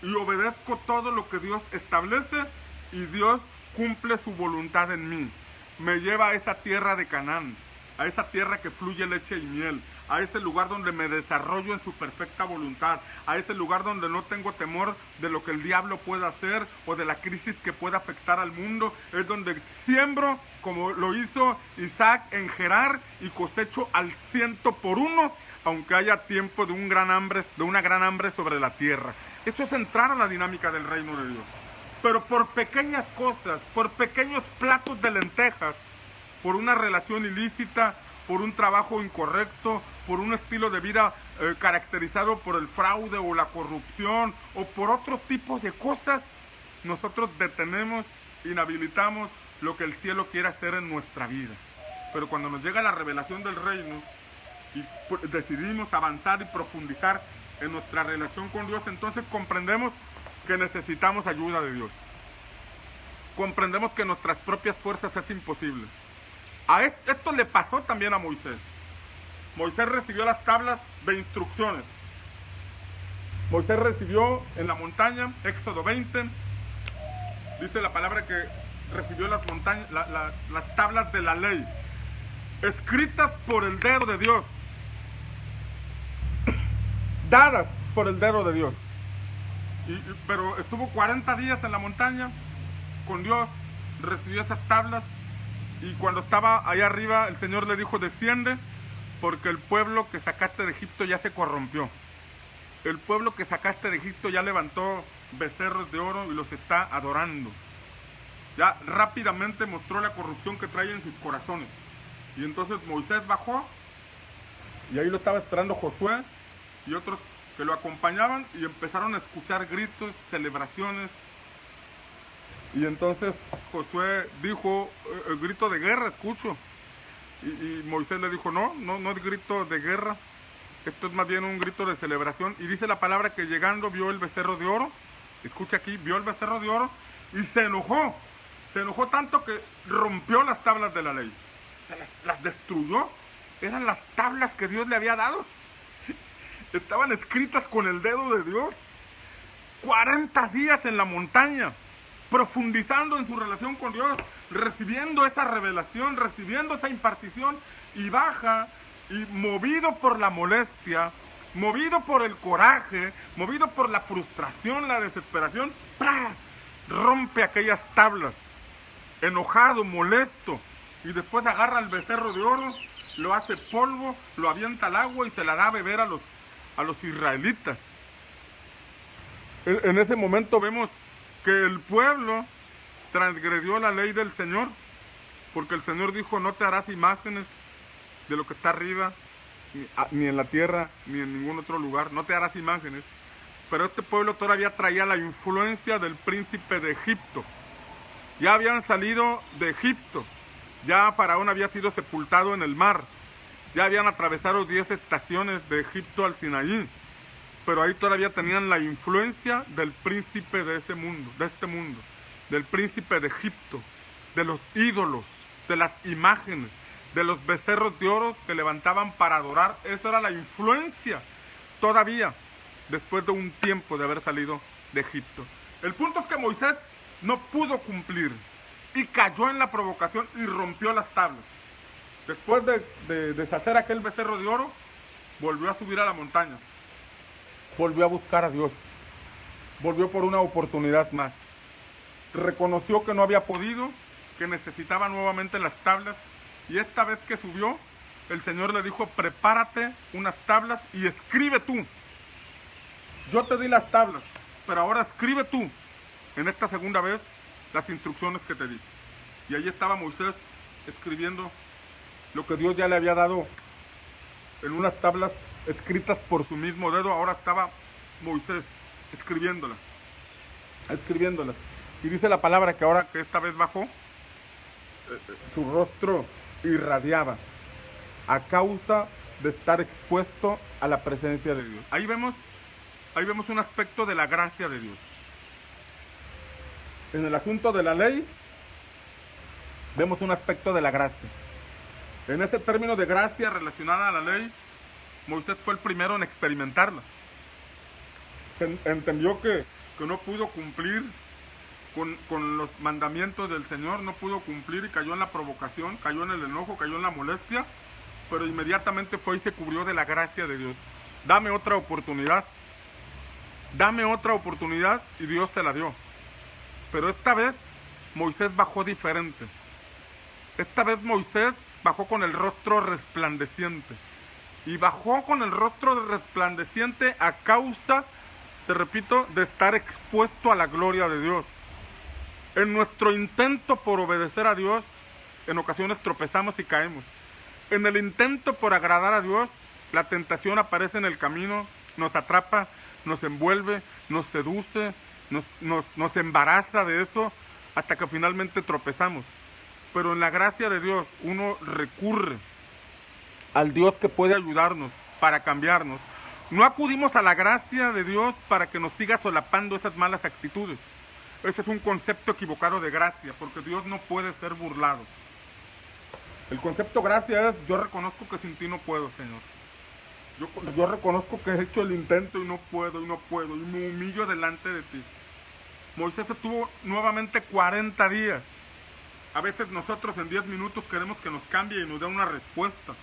y obedezco todo lo que Dios establece y Dios cumple su voluntad en mí. Me lleva a esa tierra de Canaán, a esa tierra que fluye leche y miel, a ese lugar donde me desarrollo en su perfecta voluntad, a ese lugar donde no tengo temor de lo que el diablo pueda hacer o de la crisis que pueda afectar al mundo. Es donde siembro, como lo hizo Isaac en Gerar, y cosecho al 100%, aunque haya tiempo de una gran hambre sobre la tierra. Eso es entrar a la dinámica del reino de Dios. Pero por pequeñas cosas, por pequeños platos de lentejas, por una relación ilícita, por un trabajo incorrecto, por un estilo de vida caracterizado por el fraude o la corrupción, o por otros tipos de cosas, nosotros detenemos, inhabilitamos lo que el cielo quiere hacer en nuestra vida. Pero cuando nos llega la revelación del reino y decidimos avanzar y profundizar en nuestra relación con Dios, entonces comprendemos que necesitamos ayuda de Dios. Comprendemos que nuestras propias fuerzas es imposible. Esto le pasó también a Moisés. Moisés recibió las tablas de instrucciones. Moisés recibió en la montaña, Éxodo 20, dice la palabra que recibió las tablas de la ley, escritas por el dedo de Dios, dadas por el dedo de Dios. Pero estuvo 40 días en la montaña con Dios, recibió esas tablas, y cuando estaba allá arriba el Señor le dijo, desciende, porque el pueblo que sacaste de Egipto ya se corrompió. El pueblo que sacaste de Egipto ya levantó becerros de oro y los está adorando. Ya rápidamente mostró la corrupción que trae en sus corazones. Y entonces Moisés bajó, y ahí lo estaba esperando Josué y otros que lo acompañaban, y empezaron a escuchar gritos, celebraciones. Y entonces Josué dijo, el grito de guerra escucho. Y Moisés le dijo, no es grito de guerra, esto es más bien un grito de celebración. Y dice la palabra que llegando vio el becerro de oro, escucha aquí, vio el becerro de oro y se enojó tanto que rompió las tablas de la ley, las destruyó. Eran las tablas que Dios le había dado, estaban escritas con el dedo de Dios. 40 días en la montaña, profundizando en su relación con Dios, recibiendo esa revelación, recibiendo esa impartición, y baja, y movido por la molestia, movido por el coraje, movido por la frustración, la desesperación, ¡pras!, rompe aquellas tablas, enojado, molesto, y después agarra el becerro de oro, lo hace polvo, lo avienta al agua y se la da a beber a los israelitas. En ese momento vemos que el pueblo transgredió la ley del Señor, porque el Señor dijo: no te harás imágenes de lo que está arriba, ni en la tierra, ni en ningún otro lugar, no te harás imágenes. Pero este pueblo todavía traía la influencia del príncipe de Egipto. Ya habían salido de Egipto, ya Faraón había sido sepultado en el mar, ya habían atravesado 10 estaciones de Egipto al Sinaí, pero ahí todavía tenían la influencia del príncipe de este mundo, del príncipe de Egipto, de los ídolos, de las imágenes, de los becerros de oro que levantaban para adorar. Esa era la influencia todavía, después de un tiempo de haber salido de Egipto. El punto es que Moisés no pudo cumplir y cayó en la provocación y rompió las tablas. Después de deshacer aquel becerro de oro, volvió a subir a la montaña. Volvió a buscar a Dios, volvió por una oportunidad más. Reconoció que no había podido, que necesitaba nuevamente las tablas, y esta vez que subió, el Señor le dijo: prepárate unas tablas y escribe tú. Yo te di las tablas, pero ahora escribe tú, en esta segunda vez, las instrucciones que te di. Y ahí estaba Moisés escribiendo lo que Dios ya le había dado en unas tablas escritas por su mismo dedo. Ahora estaba Moisés escribiéndolas. Y dice la palabra que ahora que esta vez bajó, su rostro irradiaba a causa de estar expuesto a la presencia de Dios. Ahí vemos un aspecto de la gracia de Dios. En el asunto de la ley, vemos un aspecto de la gracia. En ese término de gracia relacionada a la ley, Moisés fue el primero en experimentarla. Entendió que no pudo cumplir con los mandamientos del Señor, no pudo cumplir y cayó en la provocación, cayó en el enojo, cayó en la molestia, pero inmediatamente fue y se cubrió de la gracia de Dios. Dame otra oportunidad, y Dios se la dio. Pero esta vez Moisés bajó diferente. Esta vez Moisés bajó con el rostro resplandeciente. Y bajó con el rostro resplandeciente a causa, te repito, de estar expuesto a la gloria de Dios. En nuestro intento por obedecer a Dios, en ocasiones tropezamos y caemos. En el intento por agradar a Dios, la tentación aparece en el camino, nos atrapa, nos envuelve, nos seduce, nos embaraza de eso, hasta que finalmente tropezamos. Pero en la gracia de Dios, uno recurre al Dios que puede ayudarnos para cambiarnos. No acudimos a la gracia de Dios para que nos siga solapando esas malas actitudes. Ese es un concepto equivocado de gracia, porque Dios no puede ser burlado. El concepto gracia es: yo reconozco que sin ti no puedo, Señor. Yo reconozco que he hecho el intento y no puedo, y me humillo delante de ti. Moisés estuvo nuevamente 40 días. A veces nosotros en 10 minutos queremos que nos cambie y nos dé una respuesta.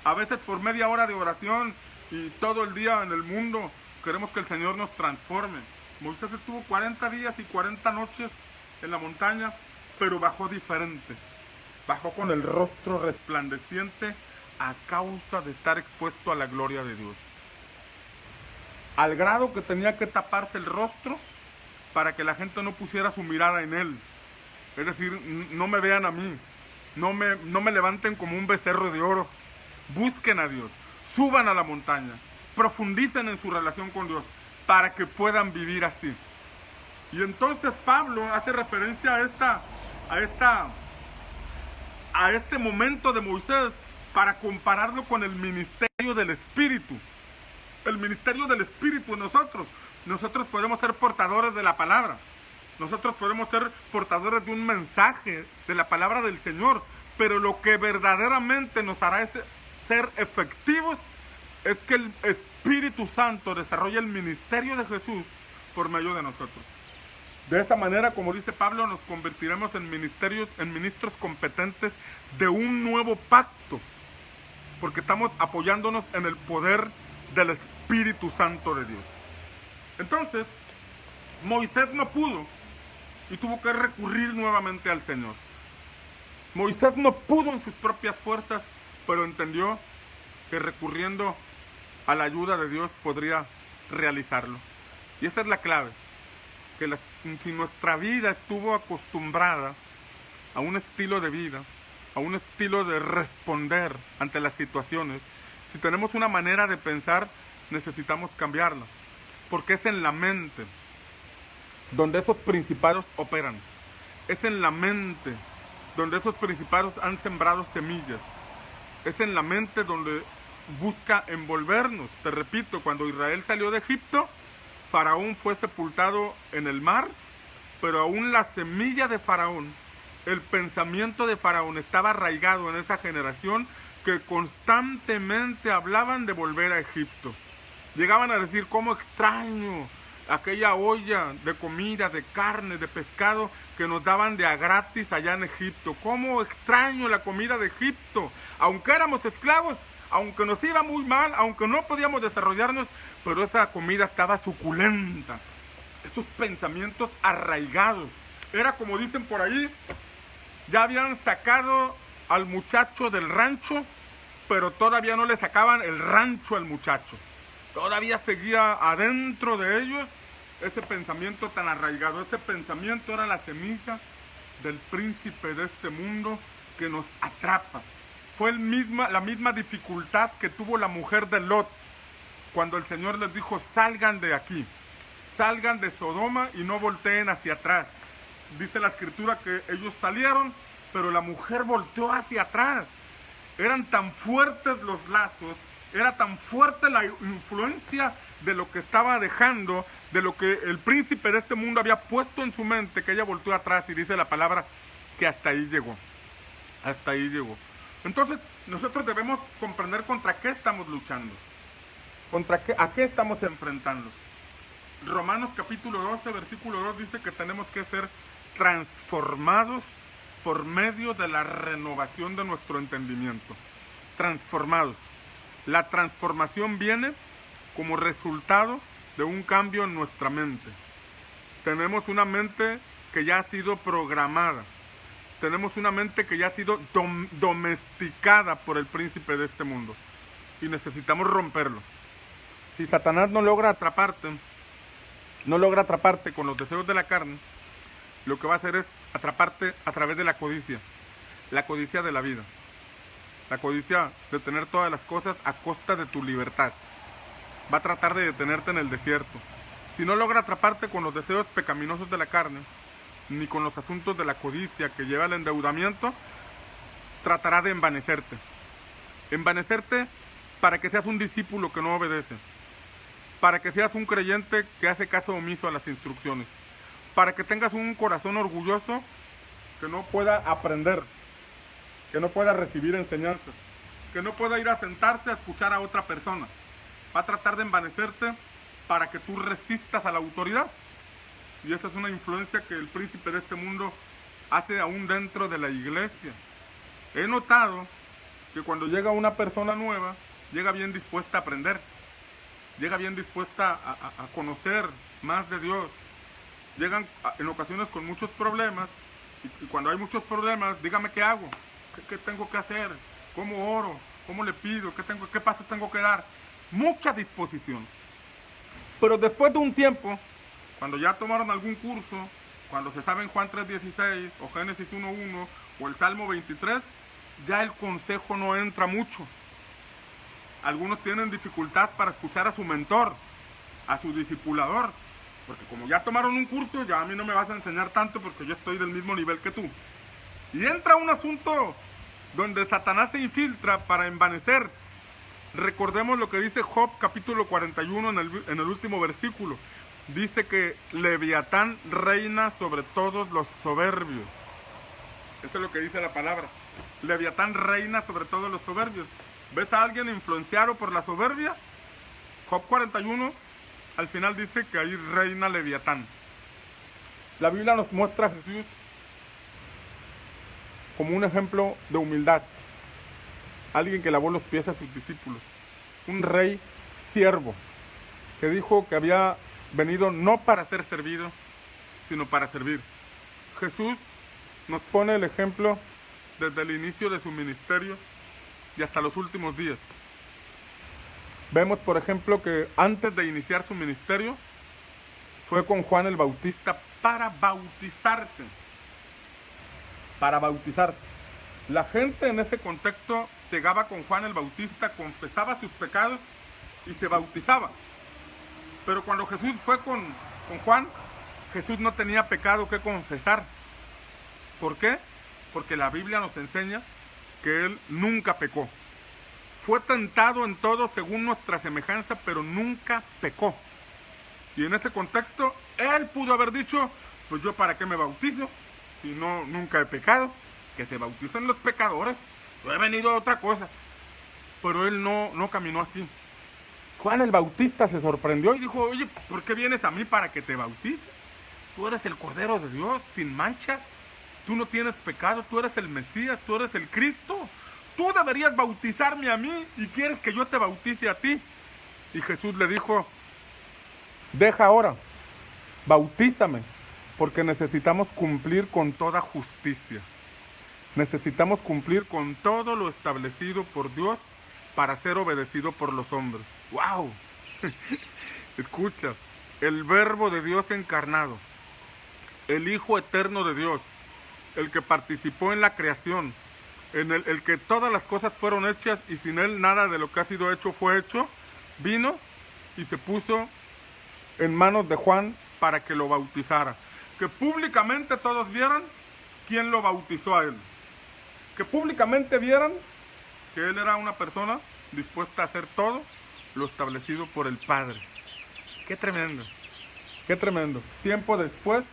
A veces por media hora de oración y todo el día en el mundo queremos que el Señor nos transforme. Moisés estuvo 40 días y 40 noches en la montaña, pero bajó diferente. Bajó con el rostro resplandeciente a causa de estar expuesto a la gloria de Dios. Al grado que tenía que taparse el rostro para que la gente no pusiera su mirada en él. Es decir, no me vean a mí, no me levanten como un becerro de oro. Busquen a Dios, suban a la montaña, profundicen en su relación con Dios para que puedan vivir así. Y entonces Pablo hace referencia a este momento de Moisés para compararlo con el ministerio del Espíritu. El ministerio del Espíritu en nosotros. Nosotros podemos ser portadores de la palabra. Nosotros podemos ser portadores de un mensaje de la palabra del Señor. Pero lo que verdaderamente nos hará ser efectivos es que el Espíritu Santo desarrolla el ministerio de Jesús por medio de nosotros. De esta manera, como dice Pablo, nos convertiremos en ministros competentes de un nuevo pacto, porque estamos apoyándonos en el poder del Espíritu Santo de Dios. Entonces, Moisés no pudo y tuvo que recurrir nuevamente al Señor. Moisés no pudo en sus propias fuerzas, pero entendió que recurriendo a la ayuda de Dios podría realizarlo. Y esa es la clave, que si nuestra vida estuvo acostumbrada a un estilo de vida, a un estilo de responder ante las situaciones, si tenemos una manera de pensar, necesitamos cambiarla, porque es en la mente donde esos principados operan, es en la mente donde esos principados han sembrado semillas, es en la mente donde busca envolvernos. Te repito, cuando Israel salió de Egipto, Faraón fue sepultado en el mar, pero aún la semilla de Faraón, el pensamiento de Faraón estaba arraigado en esa generación que constantemente hablaban de volver a Egipto. Llegaban a decir, cómo extraño aquella olla de comida, de carne, de pescado que nos daban de a gratis allá en Egipto. Cómo extraño la comida de Egipto, aunque éramos esclavos, aunque nos iba muy mal, aunque no podíamos desarrollarnos, pero esa comida estaba suculenta. Esos pensamientos arraigados. Era como dicen por ahí, ya habían sacado al muchacho del rancho, pero todavía no le sacaban el rancho al muchacho. Todavía seguía adentro de ellos ese pensamiento tan arraigado. Ese pensamiento era la semilla del príncipe de este mundo que nos atrapa. Fue la misma dificultad que tuvo la mujer de Lot cuando el Señor les dijo, salgan de aquí, salgan de Sodoma y no volteen hacia atrás. Dice la escritura que ellos salieron, pero la mujer volteó hacia atrás. Eran tan fuertes los lazos, era tan fuerte la influencia de lo que estaba dejando, de lo que el príncipe de este mundo había puesto en su mente, que ella volteó atrás y dice la palabra que hasta ahí llegó. Hasta ahí llegó. Entonces, nosotros debemos comprender contra qué estamos luchando. ¿A qué estamos enfrentando? Romanos capítulo 12, versículo 2 dice que tenemos que ser transformados por medio de la renovación de nuestro entendimiento. Transformados. La transformación viene como resultado de un cambio en nuestra mente. Tenemos una mente que ya ha sido programada. Tenemos una mente que ya ha sido domesticada por el príncipe de este mundo. Y necesitamos romperlo. Si Satanás no logra atraparte con los deseos de la carne, lo que va a hacer es atraparte a través de la codicia de la vida, la codicia de tener todas las cosas a costa de tu libertad. Va a tratar de detenerte en el desierto. Si no logra atraparte con los deseos pecaminosos de la carne, ni con los asuntos de la codicia que lleva al endeudamiento, tratará de envanecerte. Envanecerte para que seas un discípulo que no obedece, para que seas un creyente que hace caso omiso a las instrucciones, para que tengas un corazón orgulloso que no pueda aprender, que no pueda recibir enseñanzas, que no pueda ir a sentarse a escuchar a otra persona. Va a tratar de envanecerte para que tú resistas a la autoridad. Y esa es una influencia que el príncipe de este mundo hace aún dentro de la iglesia. He notado que cuando llega una persona nueva, llega bien dispuesta a aprender, llega bien dispuesta a conocer más de Dios. Llegan en ocasiones con muchos problemas, y cuando hay muchos problemas, dígame qué hago, qué tengo que hacer, cómo oro, cómo le pido, qué paso tengo que dar. Mucha disposición. Pero después de un tiempo, cuando ya tomaron algún curso, cuando se saben Juan 3:16 o Génesis 1:1 o el Salmo 23, ya el consejo no entra mucho. Algunos tienen dificultad para escuchar a su mentor, a su discipulador, porque como ya tomaron un curso, ya a mí no me vas a enseñar tanto porque yo estoy del mismo nivel que tú. Y entra un asunto donde Satanás se infiltra para envanecer. Recordemos lo que dice Job capítulo 41 en el último versículo. Dice que Leviatán reina sobre todos los soberbios. Esto es lo que dice la palabra. Leviatán reina sobre todos los soberbios. ¿Ves a alguien influenciado por la soberbia? Job 41, al final dice que ahí reina Leviatán. La Biblia nos muestra a Jesús como un ejemplo de humildad. Alguien que lavó los pies a sus discípulos. Un rey siervo que dijo que había venido no para ser servido, sino para servir. Jesús nos pone el ejemplo desde el inicio de su ministerio y hasta los últimos días. Vemos, por ejemplo, que antes de iniciar su ministerio, fue con Juan el Bautista para bautizarse. Para bautizarse. La gente en ese contexto llegaba con Juan el Bautista, confesaba sus pecados y se bautizaba. Pero cuando Jesús fue con Juan, Jesús no tenía pecado que confesar. ¿Por qué? Porque la Biblia nos enseña que Él nunca pecó. Fue tentado en todo según nuestra semejanza, pero nunca pecó. Y en ese contexto, Él pudo haber dicho, pues yo para qué me bautizo, si no, nunca he pecado, que se bautizan los pecadores, yo he venido a otra cosa. Pero Él no caminó así. Juan el Bautista se sorprendió y dijo, oye, ¿por qué vienes a mí para que te bautice? Tú eres el Cordero de Dios, sin mancha. Tú no tienes pecado, tú eres el Mesías, tú eres el Cristo. Tú deberías bautizarme a mí y quieres que yo te bautice a ti. Y Jesús le dijo, deja ahora, bautízame, porque necesitamos cumplir con toda justicia. Necesitamos cumplir con todo lo establecido por Dios para ser obedecido por los hombres. ¡Wow! Escucha, el Verbo de Dios encarnado, el Hijo eterno de Dios, el que participó en la creación, el que todas las cosas fueron hechas y sin Él nada de lo que ha sido hecho fue hecho, vino y se puso en manos de Juan para que lo bautizara. Que públicamente todos vieran quién lo bautizó a él. Que públicamente vieran que él era una persona dispuesta a hacer todo lo establecido por el Padre. ¡Qué tremendo! ¡Qué tremendo! Tiempo después,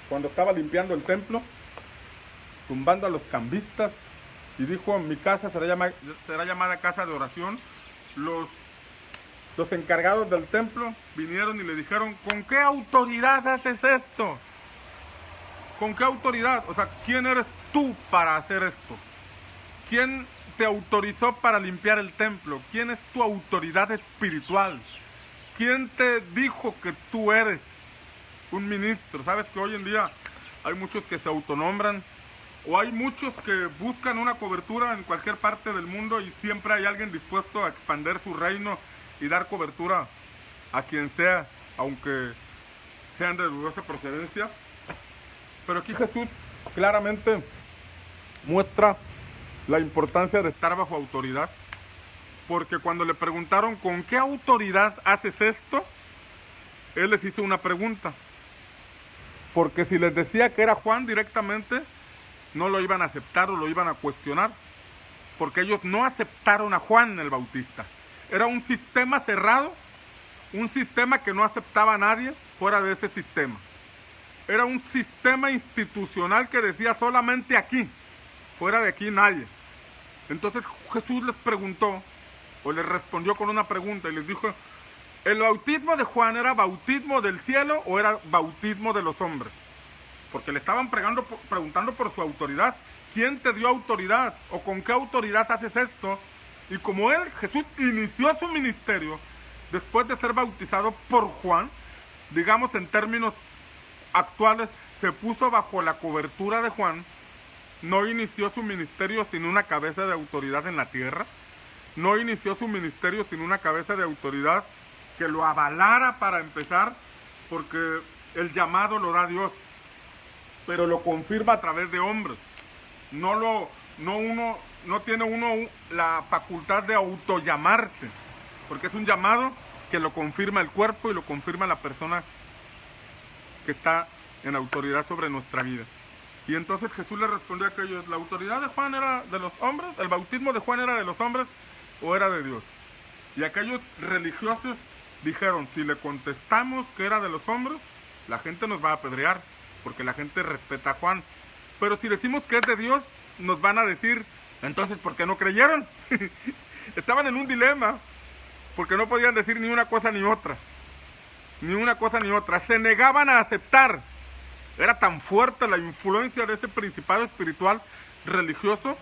cuando estaba limpiando el templo, tumbando a los cambistas, y dijo, mi casa será llamada casa de oración, los encargados del templo vinieron y le dijeron, ¿con qué autoridad haces esto? ¿Con qué autoridad? O sea, ¿quién eres tú para hacer esto? ¿Quién te autorizó para limpiar el templo? ¿Quién es tu autoridad espiritual? ¿Quién te dijo que tú eres un ministro? Sabes que hoy en día hay muchos que se autonombran, o hay muchos que buscan una cobertura en cualquier parte del mundo y siempre hay alguien dispuesto a expandir su reino y dar cobertura a quien sea, aunque sean de dudosa procedencia. Pero aquí Jesús claramente muestra la importancia de estar bajo autoridad, porque cuando le preguntaron ¿con qué autoridad haces esto?, Él les hizo una pregunta, porque si les decía que era Juan directamente, no lo iban a aceptar o lo iban a cuestionar, porque ellos no aceptaron a Juan el Bautista. Era un sistema cerrado, un sistema que no aceptaba a nadie fuera de ese sistema. Era un sistema institucional que decía solamente aquí, fuera de aquí nadie. Entonces Jesús les preguntó, o les respondió con una pregunta y les dijo, ¿el bautismo de Juan era bautismo del cielo o era bautismo de los hombres? Porque le estaban preguntando por su autoridad. ¿Quién te dio autoridad? ¿O con qué autoridad haces esto? Y como Jesús inició su ministerio después de ser bautizado por Juan, digamos en términos actuales, se puso bajo la cobertura de Juan, no inició su ministerio sin una cabeza de autoridad en la tierra, no inició su ministerio sin una cabeza de autoridad que lo avalara para empezar, porque el llamado lo da Dios, pero lo confirma a través de hombres. No tiene uno la facultad de autollamarse, porque es un llamado que lo confirma el cuerpo y lo confirma la persona que está en autoridad sobre nuestra vida. Y entonces Jesús le respondió a aquellos, ¿la autoridad de Juan era de los hombres? ¿El bautismo de Juan era de los hombres o era de Dios? Y aquellos religiosos dijeron, si le contestamos que era de los hombres, la gente nos va a apedrear, porque la gente respeta a Juan. Pero si decimos que es de Dios, nos van a decir, entonces, ¿por qué no creyeron? Estaban en un dilema, porque no podían decir ni una cosa ni otra. Ni una cosa ni otra. Se negaban a aceptar. Era tan fuerte la influencia de ese principado espiritual religioso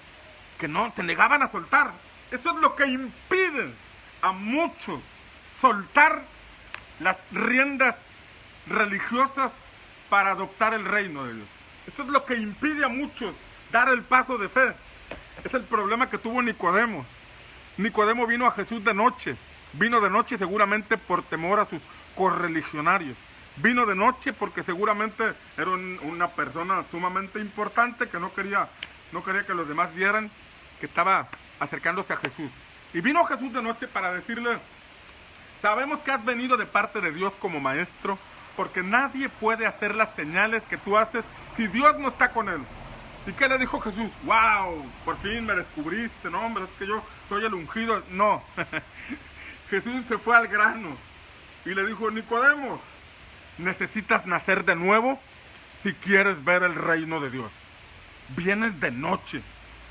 que no, se negaban a soltar. Eso es lo que impide a muchos soltar las riendas religiosas para adoptar el reino de Dios. Esto es lo que impide a muchos dar el paso de fe. Es el problema que tuvo Nicodemo. Nicodemo vino a Jesús de noche. Vino de noche seguramente por temor a sus correligionarios. Vino de noche porque seguramente era una persona sumamente importante que no quería que los demás vieran que estaba acercándose a Jesús. Y vino Jesús de noche para decirle: sabemos que has venido de parte de Dios como maestro, porque nadie puede hacer las señales que tú haces si Dios no está con él. ¿Y qué le dijo Jesús? ¡Wow! Por fin me descubriste, no hombre, es que yo soy el ungido. No, Jesús se fue al grano y le dijo: Nicodemo, necesitas nacer de nuevo si quieres ver el reino de Dios. Vienes de noche.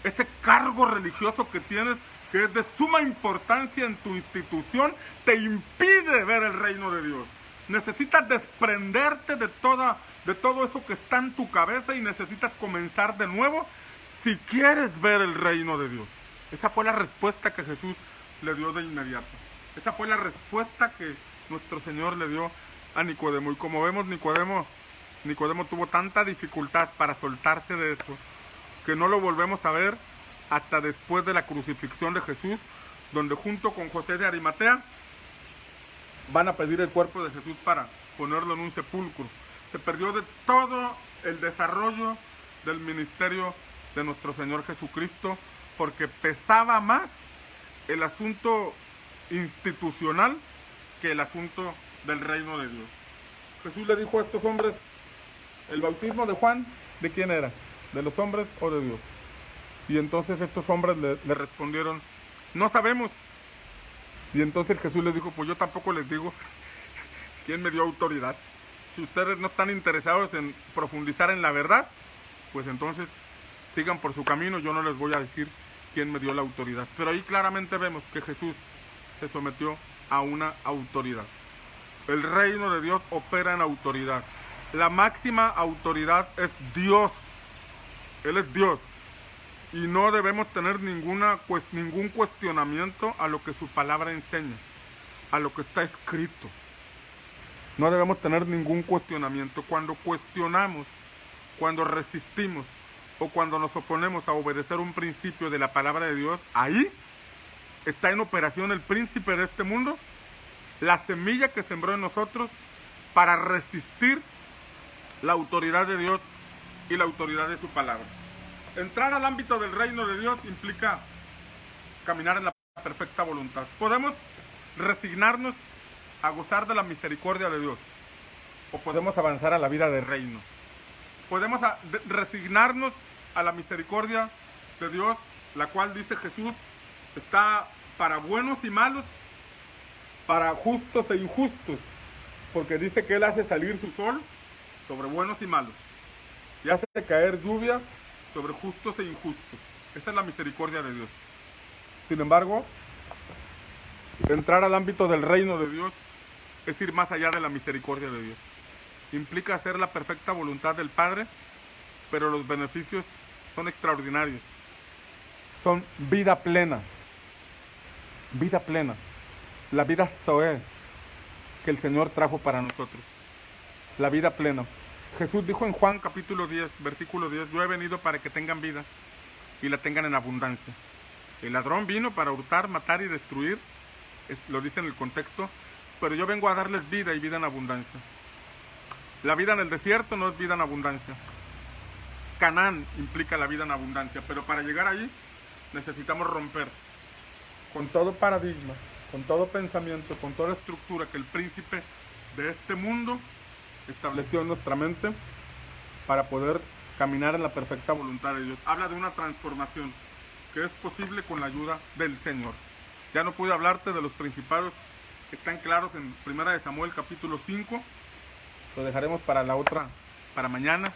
Ese cargo religioso que tienes, que es de suma importancia en tu institución, te impide ver el reino de Dios. Necesitas desprenderte de todo eso que está en tu cabeza y necesitas comenzar de nuevo si quieres ver el reino de Dios. Esa fue la respuesta que Jesús le dio de inmediato. Esa fue la respuesta que nuestro Señor le dio a Nicodemo. Y como vemos, Nicodemo tuvo tanta dificultad para soltarse de eso, que no lo volvemos a ver hasta después de la crucifixión de Jesús, donde junto con José de Arimatea van a pedir el cuerpo de Jesús para ponerlo en un sepulcro. Se perdió de todo el desarrollo del ministerio de nuestro Señor Jesucristo, porque pesaba más el asunto institucional que el asunto del reino de Dios. Jesús le dijo a estos hombres: ¿el bautismo de Juan de quién era? ¿De los hombres o de Dios? Y entonces estos hombres le respondieron: no sabemos. Y entonces Jesús les dijo: pues yo tampoco les digo quién me dio autoridad. Si ustedes no están interesados en profundizar en la verdad, pues entonces sigan por su camino, yo no les voy a decir quién me dio la autoridad. Pero ahí claramente vemos que Jesús se sometió a una autoridad. El reino de Dios opera en autoridad. La máxima autoridad es Dios. Él es Dios. Y no debemos tener ningún cuestionamiento a lo que su palabra enseña, a lo que está escrito. No debemos tener ningún cuestionamiento. Cuando cuestionamos, cuando resistimos o cuando nos oponemos a obedecer un principio de la palabra de Dios, ahí está en operación el príncipe de este mundo, la semilla que sembró en nosotros para resistir la autoridad de Dios y la autoridad de su palabra. Entrar al ámbito del reino de Dios implica caminar en la perfecta voluntad. Podemos resignarnos a gozar de la misericordia de Dios, o podemos avanzar a la vida de reino. Podemos resignarnos a la misericordia de Dios, la cual, dice Jesús, está para buenos y malos, para justos e injustos, porque dice que Él hace salir su sol sobre buenos y malos y hace caer lluvia sobre justos e injustos. Esa es la misericordia de Dios. Sin embargo, entrar al ámbito del reino de Dios es ir más allá de la misericordia de Dios. Implica hacer la perfecta voluntad del Padre, pero los beneficios son extraordinarios. Son vida plena. Vida plena. La vida Zoé que el Señor trajo para nosotros. La vida plena. Jesús dijo en Juan capítulo 10, versículo 10, yo he venido para que tengan vida y la tengan en abundancia. El ladrón vino para hurtar, matar y destruir, lo dice en el contexto, pero yo vengo a darles vida y vida en abundancia. La vida en el desierto no es vida en abundancia. Canaán implica la vida en abundancia, pero para llegar ahí necesitamos romper con todo paradigma, con todo pensamiento, con toda estructura que el príncipe de este mundo estableció en nuestra mente para poder caminar en la perfecta voluntad de Dios. Habla de una transformación que es posible con la ayuda del Señor. Ya no pude hablarte de los principados que están claros en 1 Samuel capítulo 5. Lo dejaremos para mañana.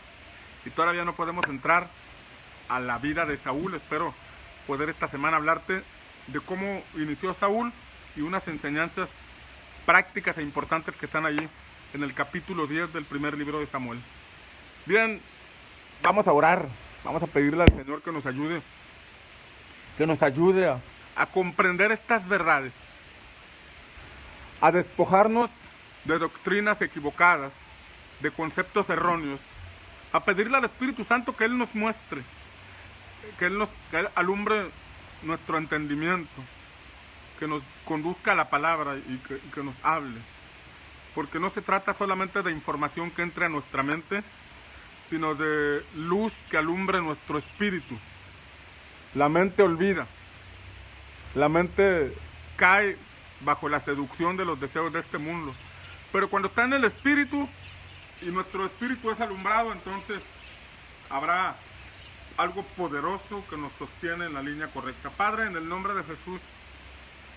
Y todavía no podemos entrar a la vida de Saúl. Espero poder esta semana hablarte de cómo inició Saúl y unas enseñanzas prácticas e importantes que están allí en el capítulo 10 del primer libro de Samuel. Bien, vamos a orar, vamos a pedirle al Señor que nos ayude a comprender estas verdades, a despojarnos de doctrinas equivocadas, de conceptos erróneos, a pedirle al Espíritu Santo que Él nos muestre, que Él alumbre nuestro entendimiento, que nos conduzca a la palabra y que nos hable. Porque no se trata solamente de información que entre a nuestra mente, sino de luz que alumbre nuestro espíritu. La mente olvida, la mente cae bajo la seducción de los deseos de este mundo. Pero cuando está en el espíritu y nuestro espíritu es alumbrado, entonces habrá algo poderoso que nos sostiene en la línea correcta. Padre, en el nombre de Jesús,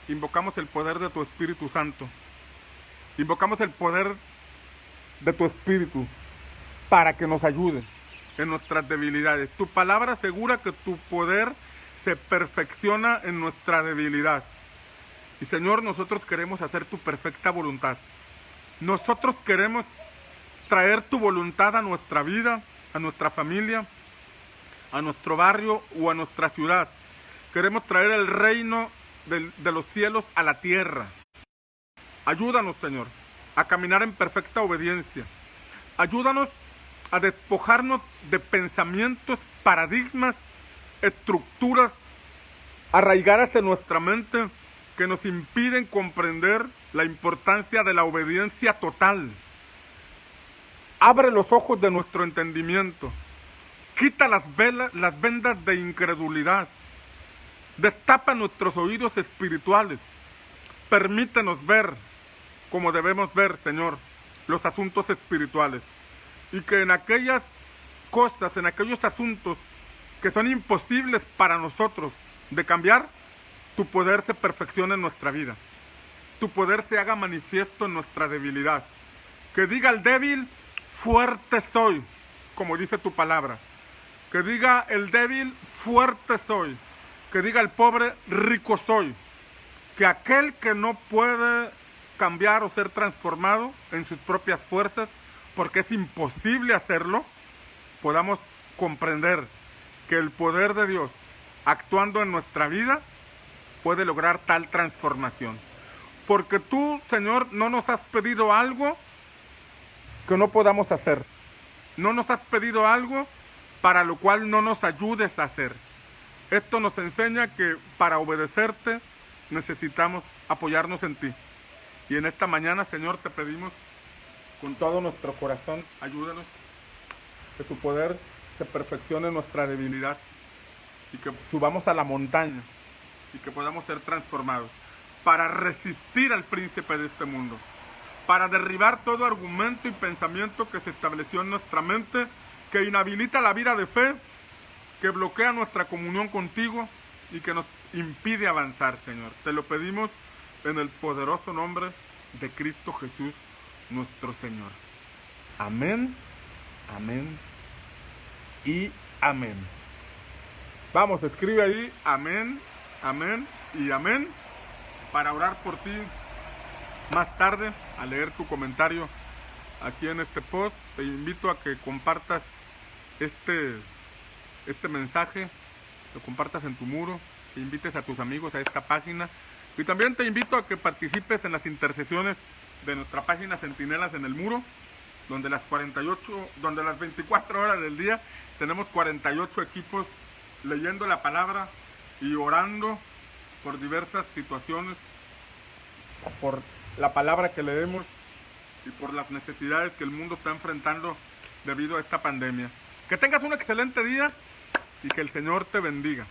invocamos el poder de tu Espíritu Santo. Invocamos el poder de tu Espíritu para que nos ayude en nuestras debilidades. Tu palabra asegura que tu poder se perfecciona en nuestra debilidad. Y Señor, nosotros queremos hacer tu perfecta voluntad. Nosotros queremos traer tu voluntad a nuestra vida, a nuestra familia, a nuestro barrio o a nuestra ciudad. Queremos traer el reino de los cielos a la tierra. Ayúdanos, Señor, a caminar en perfecta obediencia. Ayúdanos a despojarnos de pensamientos, paradigmas, estructuras arraigadas en nuestra mente que nos impiden comprender la importancia de la obediencia total. Abre los ojos de nuestro entendimiento. Quita las vendas de incredulidad. Destapa nuestros oídos espirituales. Permítenos ver como debemos ver, Señor, los asuntos espirituales. Y que en aquellas cosas, en aquellos asuntos que son imposibles para nosotros de cambiar, tu poder se perfeccione en nuestra vida. Tu poder se haga manifiesto en nuestra debilidad. Que diga el débil, fuerte soy, como dice tu palabra. Que diga el débil, fuerte soy. Que diga el pobre, rico soy. Que aquel que no puede cambiar o ser transformado en sus propias fuerzas, porque es imposible hacerlo, podamos comprender que el poder de Dios actuando en nuestra vida puede lograr tal transformación. Porque tú, Señor, no nos has pedido algo que no podamos hacer. No nos has pedido algo para lo cual no nos ayudes a hacer. Esto nos enseña que para obedecerte necesitamos apoyarnos en ti. Y en esta mañana, Señor, te pedimos con todo nuestro corazón, ayúdanos, que tu poder se perfeccione en nuestra debilidad y que subamos a la montaña y que podamos ser transformados para resistir al príncipe de este mundo, para derribar todo argumento y pensamiento que se estableció en nuestra mente, que inhabilita la vida de fe, que bloquea nuestra comunión contigo y que nos impide avanzar, Señor. Te lo pedimos en el poderoso nombre de Cristo Jesús, nuestro Señor. Amén, amén y amén. Vamos, escribe ahí amén, amén y amén para orar por ti más tarde, a leer tu comentario aquí en este post. Te invito a que compartas este mensaje, lo compartas en tu muro, que invites a tus amigos a esta página. Y también te invito a que participes en las intercesiones de nuestra página Centinelas en el Muro, donde las 24 horas del día tenemos 48 equipos leyendo la palabra y orando por diversas situaciones, por la palabra que leemos y por las necesidades que el mundo está enfrentando debido a esta pandemia. Que tengas un excelente día y que el Señor te bendiga.